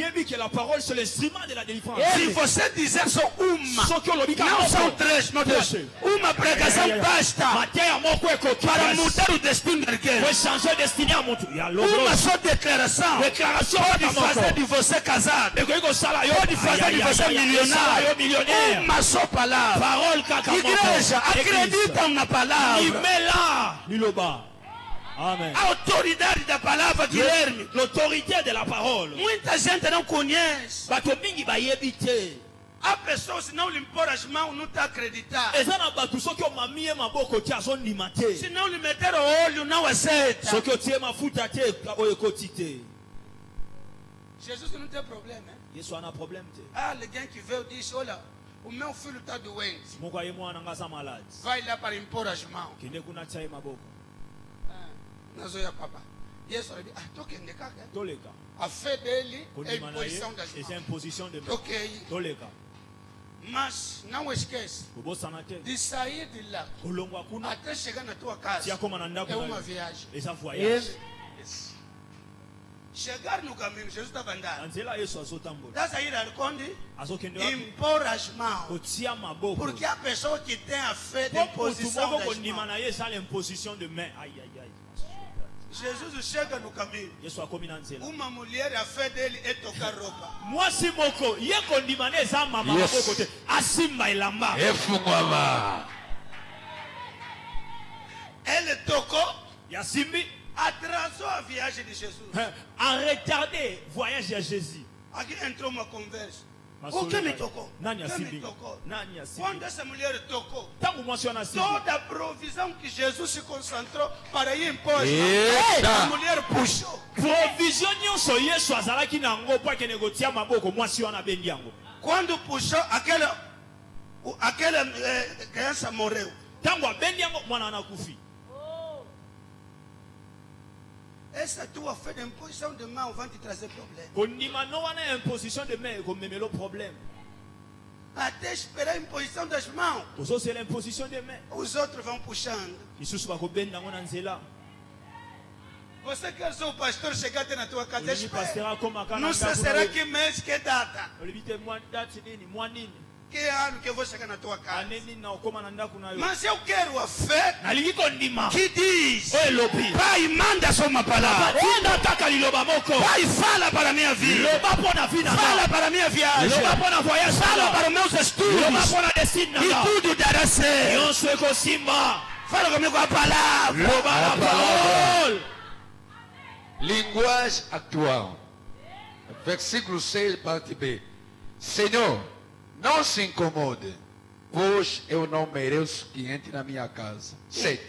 Se você dizer só uma, não são três, não três. Uma pregação basta para mudar o destino de alguém. Uma só declaração pode fazer de você casado, pode fazer de você milionário. Uma só palavra. Igreja, acreditam na palavra. Amen. A autoridade da palavra, Guilherme. L'autorité de la parole. Muita gente não conhece. Há pessoas que não lhe impor as mãos, não está acreditando. Se não lhe meter o olho, não aceita. Jesus não tem problema. Há alguém que veio e disse: olha, o meu filho está doente. Vai lá para impor as mãos. Nós olhamos, papá. E isso aí, a fé dele é imposição das mãos. Ok. Mas não esquece de sair de lá até chegar na tua casa. É uma viagem. Chegar no caminho, Jesus estava andando. Está sair onde? Impor as mãos. Porque a pessoa que tem a fé de imposição das mãos. Jesus chega no caminho. Uma mulher, a fé dele é tocar roupa. Ele tocou. Atrasou a viagem de Jesus. A retardé voyage de Jésus. Aqui entrou uma conversa. O que me tocou? Quando essa mulher tocou, toda a provisão que Jesus se concentrou para ir impor, a mulher puxou. Quando puxou, aquela criança morreu. Essa tua fé de imposição de mão vai te trazer problema. Até esperar a imposição das mãos. Os outros vão puxando. Você quer ser o pastor chegar até na tua casa? Não sei, será que mês, que data? Que ano que eu vou chegar na tua casa? Mas eu quero a fé que diz: Pai, manda só uma palavra. Pai, fala para a minha vida. Fala para a minha viagem. Fala para os meus estudos. E tudo dará certo. Fala comigo a palavra. Linguagem atual. Versículo 6, parte B. Senhor, não se incomode, pois eu não mereço que entre na minha casa. 7.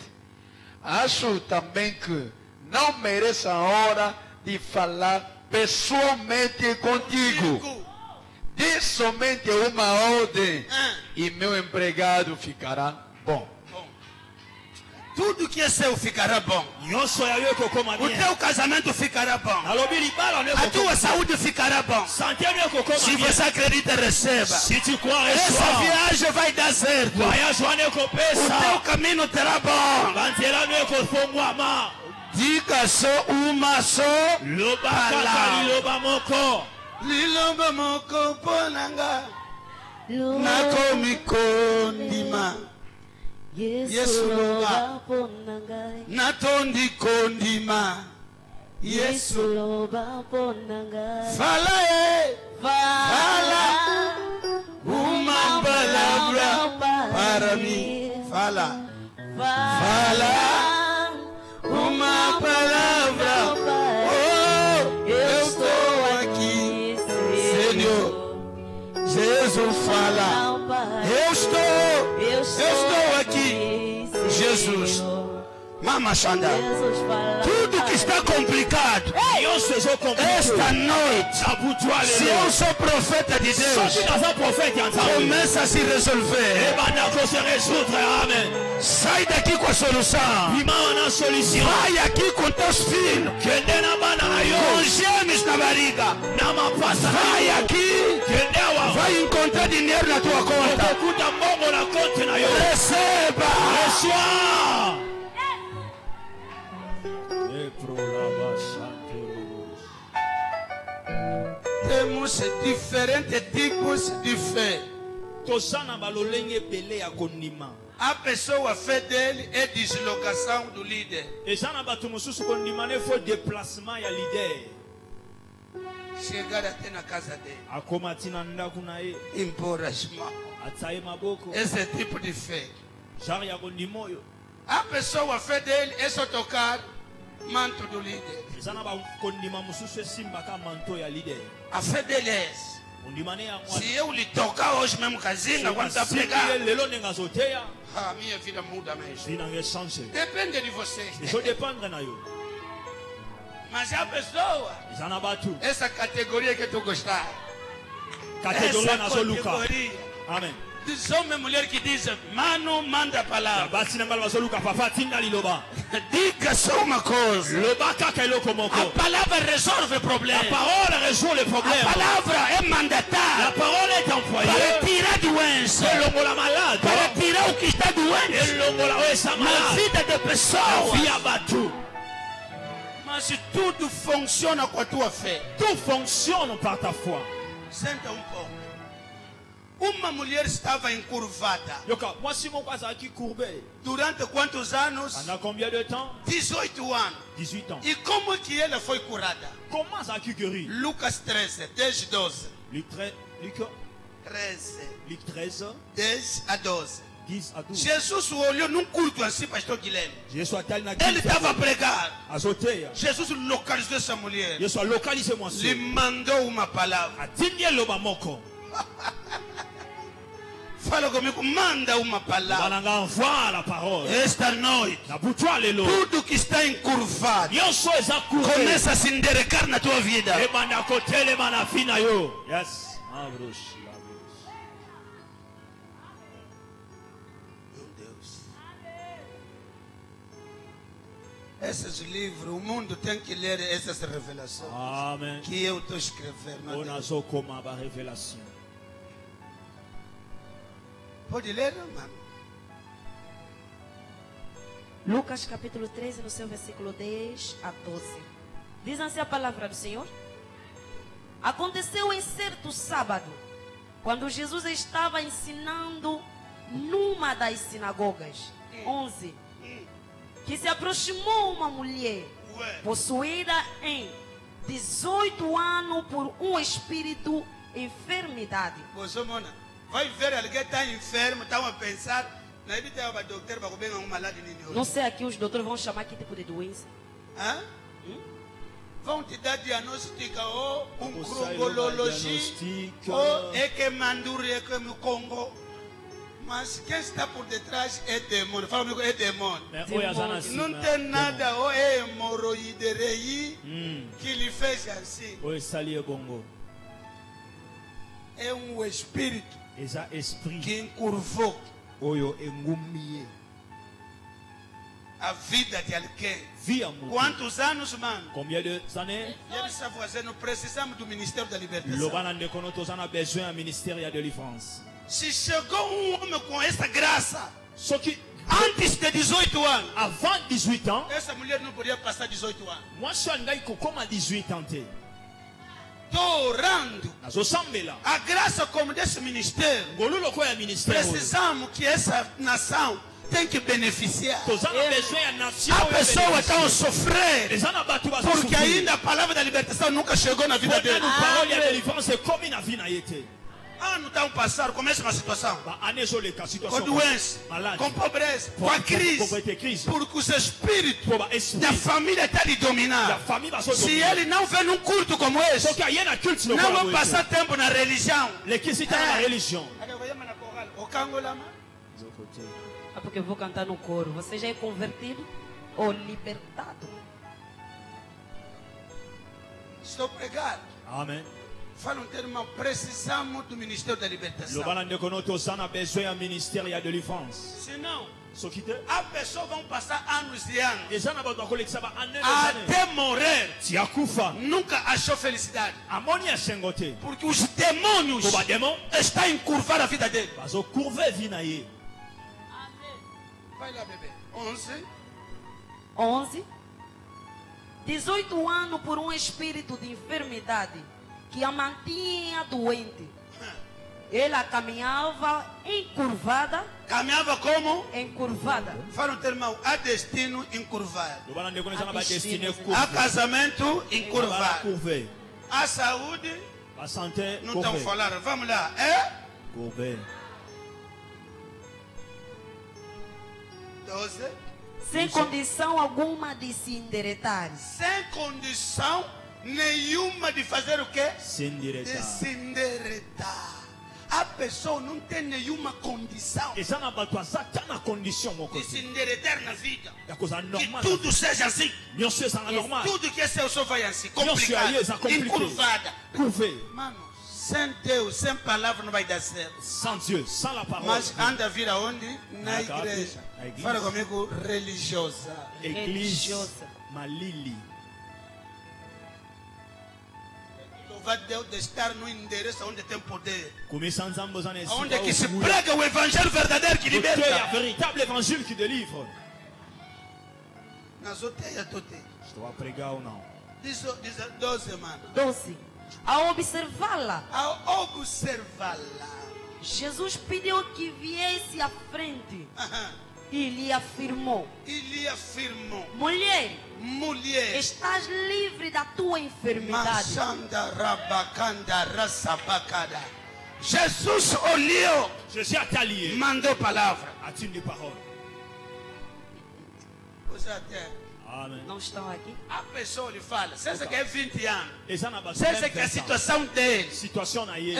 Acho também que não mereço a hora de falar pessoalmente contigo. Dê somente uma ordem e meu empregado ficará bom. Tudo que é seu ficará bom. O teu casamento ficará bom. A tua saúde ficará bom. Se você acredita, receba. Essa viagem vai dar certo. O teu caminho terá bom. Diga só uma só palavra. Lilomba moko ponanga nakomi kondima Yesu loba natondi kondima Yesu loba fala uma palavra para mim fala uma palavra eu estou aqui Senhor Jesus fala eu estou aqui Jesus Mama Xanda, tudo que está complicado esta noite, se eu sou profeta de Deus, começa a se resolver. Sai daqui com a solução. Vai aqui com teus filhos, com gêmeos na barriga. Vai aqui, vai encontrar dinheiro na tua conta. Receba. Temos diferentes tipos de fé. A pessoa fé dele é deslocação do líder. Chegar até na casa dele. Impor as mãos. Esse tipo de fé. A pessoa fé dele é só tocar manto do líder. A fé dele é essa. Se eu lhe tocar hoje mesmo casinha, quando está pregando, a minha vida muda mesmo. Depende de vocês. Mas a pessoa, essa categoria que tu gostar, essa categoria. Amém. Diz homem e mulher que dizem, mano, manda a palavra. Diga só uma coisa. A palavra resolve o problema. A palavra é mandatar para tirar doença, para tirar o que está doente na vida da pessoa. Mas tudo funciona com a tua fé. Tout fonctionne par ta foi. Senta um pouco. Uma mulher estava encurvada. Durante quantos anos? Pendant combien de temps? 18 anos. 18 ans. E como que ela foi curada? Comment ça a guéri? Lucas 13, 10, 12. Luc 13, 10 a 12. 10 a 12. Jesus olhou num culto assim, pastor Guilherme. Ele estava a pregar. Jesus localizou essa mulher. Lhe mandou uma palavra. Fala comigo, manda uma palavra. Esta noite, tudo que está encurvado começa a se enderecar na tua vida. Yes. Meu Deus. Esses livros, o mundo tem que ler essas revelações. Amen. Que eu estou escrevendo. Pode ler, mano? Lucas capítulo 13, no seu versículo 10 a 12. Diz assim a palavra do Senhor. Aconteceu em certo sábado, quando Jesus estava ensinando numa das sinagogas. 11. Que se aproximou uma mulher possuída em 18 anos por um espírito enfermidade. Vai ver alguém está enfermo, estão a pensar. Não sei aqui os doutores vão chamar que tipo de doença. vão te dar diagnóstico ou crongologie ou é que manduri é que no Congo. Mas quem está por detrás é demônio. Fala comigo, é demônio. Não tem nada, ou é hemorroide que lhe fez assim. É um espírito que encurvou a vida de alguém. Quantos anos, mano? Combien d'années? Nós precisamos do Ministério da Libertação. Ministère de délivrance. Se chegou um homem com essa graça, antes de 18 anos, avant 18 ans, essa mulher não podia passar 18 anos. Moi, je suis comme à 18 ans. Estou orando. A graça como desse ministério. Precisamos que essa nação tem que beneficiar. A pessoa está a sofrer porque ainda a palavra da libertação nunca chegou na vida dele. Ano está a passar, começa uma situação com doença, com pobreza, com a crise, porque os espíritos da família estão a lhe dominar. Se ele não vem num culto como esse, não vai passar tempo na religião. É porque eu vou cantar no coro. Você já é convertido ou libertado? Estou pregado. Amém. Fala um termo, precisamos do Ministério da Libertação. Senão, a pessoa vão passar anos e anos até morrer. Nunca achou felicidade. Porque os demônios estão a encurvar a vida dele. Vai lá, bebê. 11. 18 anos por um espírito de enfermidade que a mantinha doente. Ela caminhava encurvada. Caminhava como? Encurvada. Fala um termo, há destino encurvado. Há casamento encurvado. Há saúde. Não estão falando. Vamos lá. É? 12. Sem condição alguma de se endireitar. Sem condição nenhuma de fazer o quê? Se endireitar. De se endireitar. A pessoa não tem nenhuma condição de se endireitar na vida. Que tudo seja assim. E tudo que é seu só vai assim. Complicado. Encurvada. Mano, sem Deus, sem palavra não vai dar certo. Sans Dieu, sans la parole. Mas anda a vir aonde? Na igreja. Fala comigo, religiosa. Religiosa. Malili. Louvado Deus de estar no endereço onde tem poder. Onde que se prega o evangelho verdadeiro que liberta. O véritable évangile qui délivre. Estou a pregar ou não? Diz 12, mano. 12. Ao observá-la. Ao observá-la. Jesus pediu que viesse à frente. E lhe afirmou. Mulher. Estás livre da tua enfermidade. Jesus olhou. Jesus a t'allié. Mandou palavra. A-t-il des paroles? Amen. Não estão aqui? A pessoa lhe fala. Se essa quer 20 anos. Se essa que a situação dele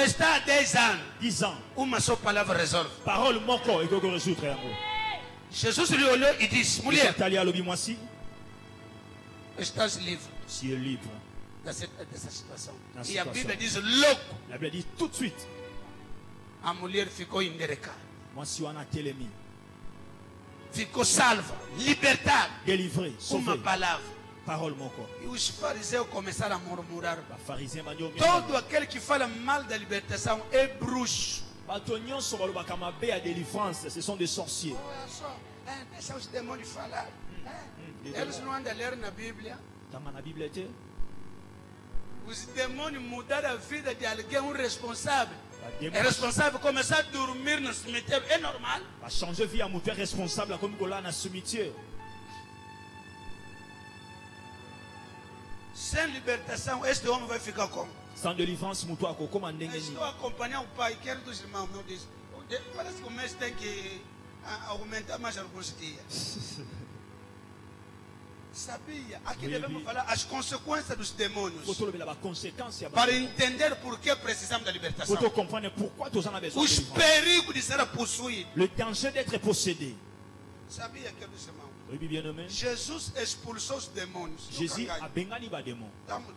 está há 10 anos. 10 ans. Uma só palavra resolve. Parole moko e que résoudre amor. Jesus lhe olhou e disse: mulher, estás livre. Tu es libre dessa situação. E a Bíblia diz logo. La Bible dit tout de suite. A mulher ficou enderecada. Ficou salva, libertada. Délivrée, sauvée. Uma palavra. Parole moko. E os fariseus começaram a murmurar. Todo aquele que fala mal da libertação é bruxo. Ce sont des sorciers. Deixa os demônios falar. Eles não andam a ler na Bíblia. Os demônios mudaram a vida de alguém, um responsável. É responsável começar a dormir no cemitério. É normal. Va changer vie à mon père responsable comme qu'on l'a dans le cimetière. Sem libertação, este homem vai ficar como? Sans délivrance, mon toit como andenge. Estou a acompanhar o pai, quero dos irmãos, não diz. Parece que o mês tem que aumentar mais alguns dias. Sabia, aqui devemos falar as consequências dos demônios. Para Para entender por que precisamos da libertação. comprendre pourquoi tu en as besoin. Os perigos de ser possuído. Le danger d'être possédé. Sabia, queridos irmãos? Oui, bien-aimé. Jesus expulsou os demônios. Jésus a bengani ba démon.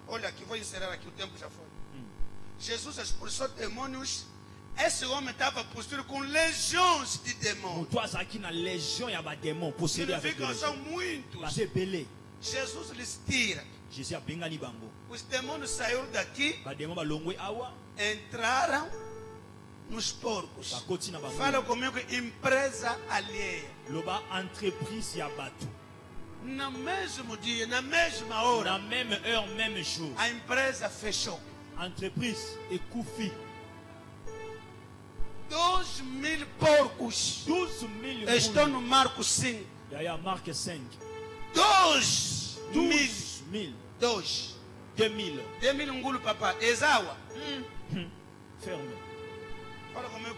Olha aqui, vou encerrar aqui, o tempo já foi. Jesus expulsou demônios. Esse homem estava possuído com legiões de demônios. Toi aqui na légion ya ba démon possédé avec Significa que são muitos. Parce belé. Jesus lhes tira. Jésus a bengani bango. Os demônios saíram daqui, Ba démon ba longwe awa. entraram nos porcos. Ba koti na bango. Fala comigo, empresa alheia. Loba entreprise ya bato. No mesmo dia, na mesma hora, Na même heure, même jour. a empresa fechou. Entreprise et koufi. 2.000 porcos 12 000 estão no Marcos 5. Il y a Marc 5. 2.000. 12 000. 2. 2000. 2.000 ngulo papá. Esawa. Ferme. Fala comigo.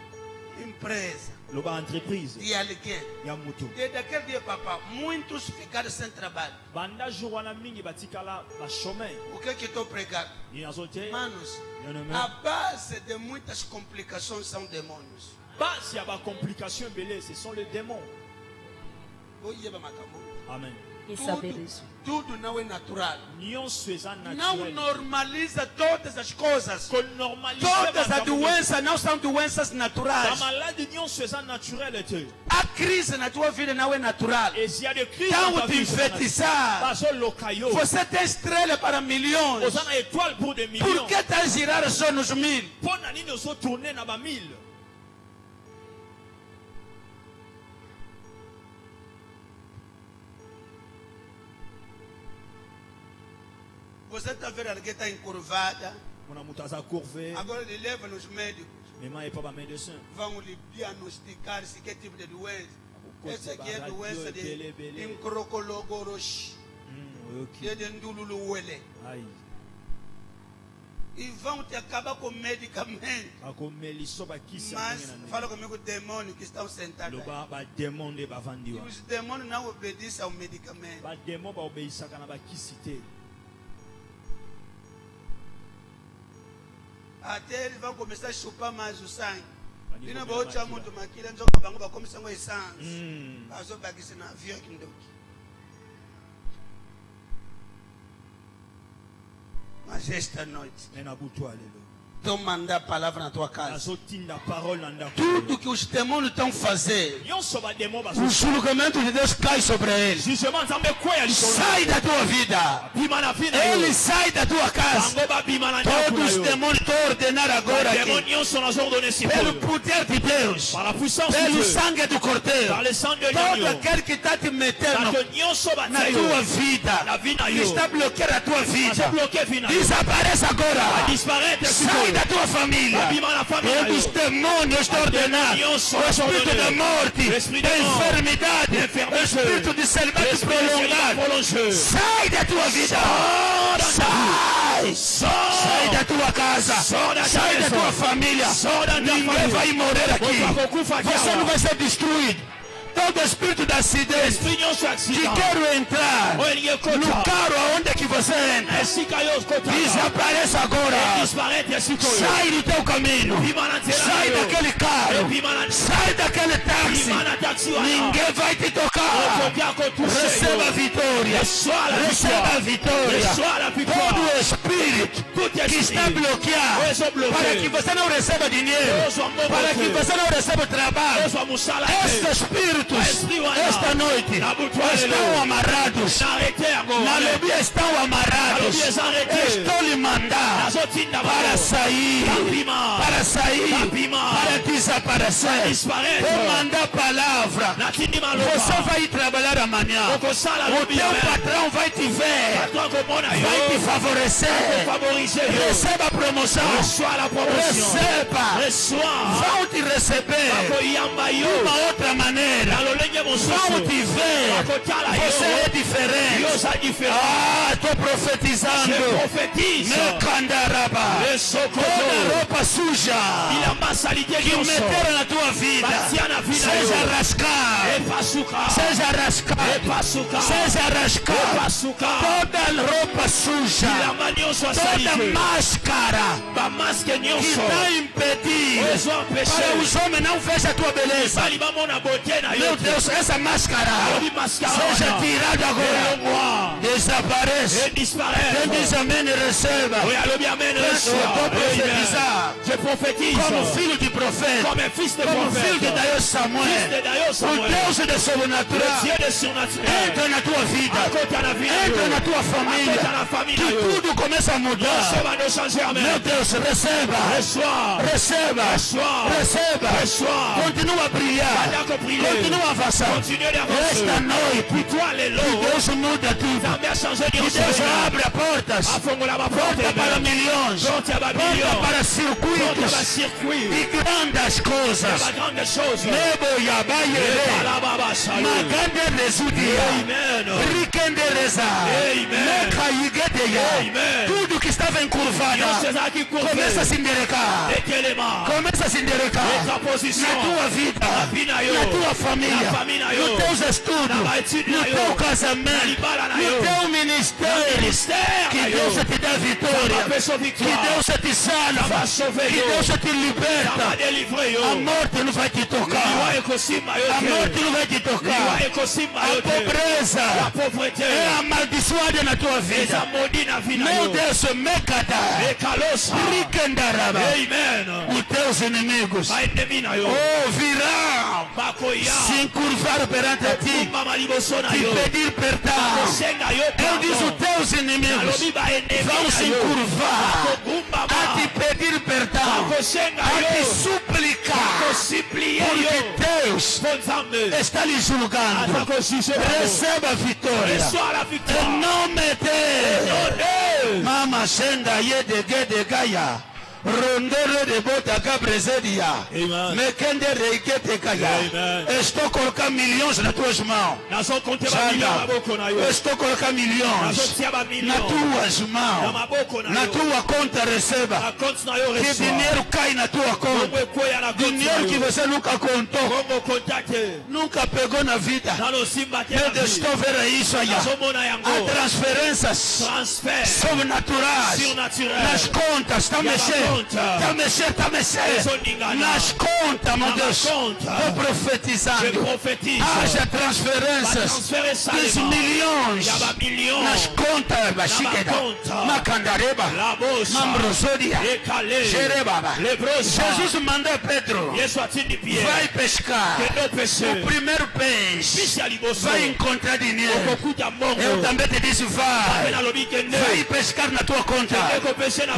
Empresa Loba entreprise. de alguém. Ya mutu. Desde aquele dia, papá, muitos ficaram sem trabalho. Banda jour wana mingi batikala ba chemin. O que estou pregando? Ni azote. Manos, Bien-aimé. a base de muitas complicações são demônios. Bas ya ba complication belé, ce sont les démons. Oye, Makambo. Amen. E saber isso. Tudo não é natural. Nyonso eza Não naturel. normaliza todas as coisas. Qu'on normalise Todas ba as doenças não são doenças Ba naturais. maladie nyonso eza naturel te. A crise na tua vida não é natural. Et s'il y a des crises Então dans ta te vie, c'est naturel. enfeitiçar. Bazo lokayo. Você tem estrela para milhões. Oza na étoile pour des Por millions. que está a girar só nos 1000? Pona nini ozo tourner na ba 1000. Você está vendo alguém está encurvada. Mona mutu aza curvé. Agora ele leva nos médicos. Mema est pas ba médecin. Vão lhe diagnosticar se que tipo de doença. Coisa Essa aqui é barato, doença de belé. encrocologoroshi. Ok. De ndululuwele. Aïe. E vão te acabar com medicamento. Akomeli so ba kisa. Mas fala comigo, demônios que estão sentados aí. Loba ba démon de ba E vandiwa. os demônios não obedecem ao medicamento. Ba démon ba obéissaka na ba kisi te. Até eles vão começar a chupar mais o sangue. Bani E não kobela vou te makila. muito maquila, então vão começar a sangue. Passou para aqui, senão havia aqui no Mas esta noite, Nena butu alelo. estou mandando a palavra na tua casa. Azotinda parole na ndako. Tudo que os demônios estão fazendo, Nyonso ba démon ba o julgamento de Deus cai sobre eles. Jugement nzambe kwea lisolo. Sai da tua vida. Bima na vie na yo. Ele sai da tua casa. Bango ba bima na ndako Todos na os yo. demônios estão ordenando agora Démon aqui. nyonso nazo ordonner si Pelo poder de Deus. par la puissance de Pelo Dieu. sangue do Cordeiro. Par le sang de Todo l'agneau. aquele que está te metendo Parce que nyonso ba na tayo. tua vida, Na vie na que yo. está bloqueando a tua Azo vida, bloqué vie na yo. desaparece A agora. disparaître Sai da tua família. Bima na famille na Todos yo. os demônios estão ordenados. O espírito da morte, da enfermidade, o espírito de celibato prolongado. Sai da tua vida. Sai. Sai da tua casa. Sai da tua família. Ninguém vai morrer aqui. Você não vai ser destruído. Todo espírito de acidente Esprit nyonso que accident. quer entrar Oye no kota. carro aonde que você entra, Esika yo kota. desapareça agora. Disparaître esika yo. Sai do teu caminho. Bima na nzela na Sai yo. daquele carro. Bima na Sai daquele táxi. Bima na taxi wana. Ninguém vai te tocar. Okoki akotouche Receba a yo. vitória. Reçois la Receba a victoire. vitória. Reçois la victoire. Todo o espírito Tout que esprit. está bloqueado Reçois bloqué. para que você não receba dinheiro, Reçois mbongo para que te. você não receba trabalho. Reçois musala te. Estes espíritos, Esprit wana. esta noite, Na butuale estão lelo. amarrados. N'arrêtez agora. Na lobby estão amarrados. Na lobby estão arrêtés. Estou lhe mandando Nazotinda para bango. sair, Tapima. para sair, Tapima. para desaparecer. Disparaître. Vou mandar palavra. Natindi maloba. Você vai trabalhar amanhã. Okosala O lobi teu amen. patrão vai te ver, Patron komona vai te yo. favorecer. Favoriser yo. Receba a promoção. Reçois la promotion. Receba. Reçois. Vão te receber Bakoyamba de yo. uma outra maneira. Na lolenge Vamos te ver. Você é diferente. Ah, estou profetizando. Mecandaraba. Toda roupa suja que meteram na tua vida, seja rascada. Seja rascado. Seja rascado. Toda roupa suja. Toda máscara que está impedindo para os homens não vejam a tua beleza. Meu Deus, essa máscara seja tirada agora. Desaparece. Quem diz amém, receba. Eu profetizo como filho de profeta, como filho de Deus Samuel. O Deus de sobrenatural entra na tua vida, entra na tua família, que tudo começa a mudar. Meu Deus, receba. Continua a brilhar, continua a avançar. Esta noite, que Deus muda tudo, que Deus abre portas para milhões, portas para circuitos e grandes coisas. Nebo Yabayere, Magande Rezudia, Rikendereza, Mekaigedeya. Tudo que estava encurvado começa a se enderecar. Começa a se enderecar na tua vida, na tua família, no teu estudo, no teu casamento, no teu ministério. Que Deus te dá vitória, que Deus te salva, que Deus te liberta. A morte não vai te tocar, a morte não vai te tocar. A pobreza é amaldiçoada na tua vida. Meu Deus, Rikendaraba. Os teus inimigos virão se encurvar perante a ti e pedir perdão. Eu disse, os teus inimigos vão se encurvar a te pedir perdão, a te suplicar, porque Deus está lhe julgando. Receba a vitória em nome de Mama Senda Yede Gaia. Rondere de bota cabrezedia. Mekende reikete kaya. Estou colocando milhões nas tuas mãos. Estou colocando milhões nas tuas mãos. Na tua conta receba. Que dinheiro cai na tua conta. Dinheiro que você nunca contou, nunca pegou na vida. Meu Deus, estou vendo isso aí. Há transferências sobrenaturais nas contas. Está mexendo. Está mexendo nas contas, meu Deus. Estou profetizando. Haja transferências de milhões nas contas. Macandareba, Mambrosodia, Jerebaba. Jesus mandou Pedro: vai pescar. O primeiro peixe vai encontrar dinheiro. Eu também te disse: vai pescar na tua conta.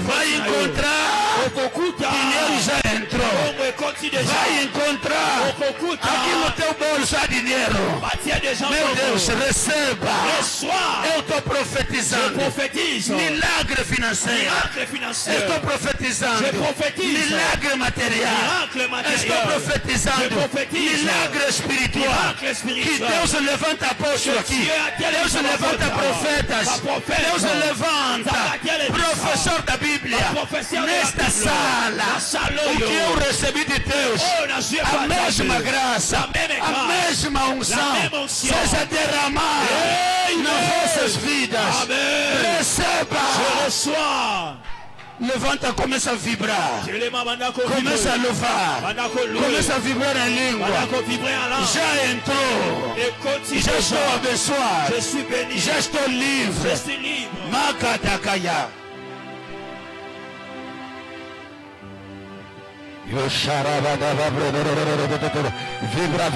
Vai encontrar. Dinheiro já entrou. Vai encontrar. Aqui no teu bolso há dinheiro. Meu Deus, receba. Eu estou profetizando milagre financeiro. Estou profetizando milagre material. Estou profetizando milagre espiritual. Que Deus levanta apóstolo aqui. Deus levanta profetas. Deus levanta professor da Bíblia. Nesta sala, o que eu recebi de Deus, a mesma graça, a mesma unção, seja derramada nas vossas vidas. Receba. Levanta, começa a vibrar. Começa a louvar. Começa a vibrar em língua. Já entrou. Já estou abençoado. Já estou livre. Makatakaya. Vibra,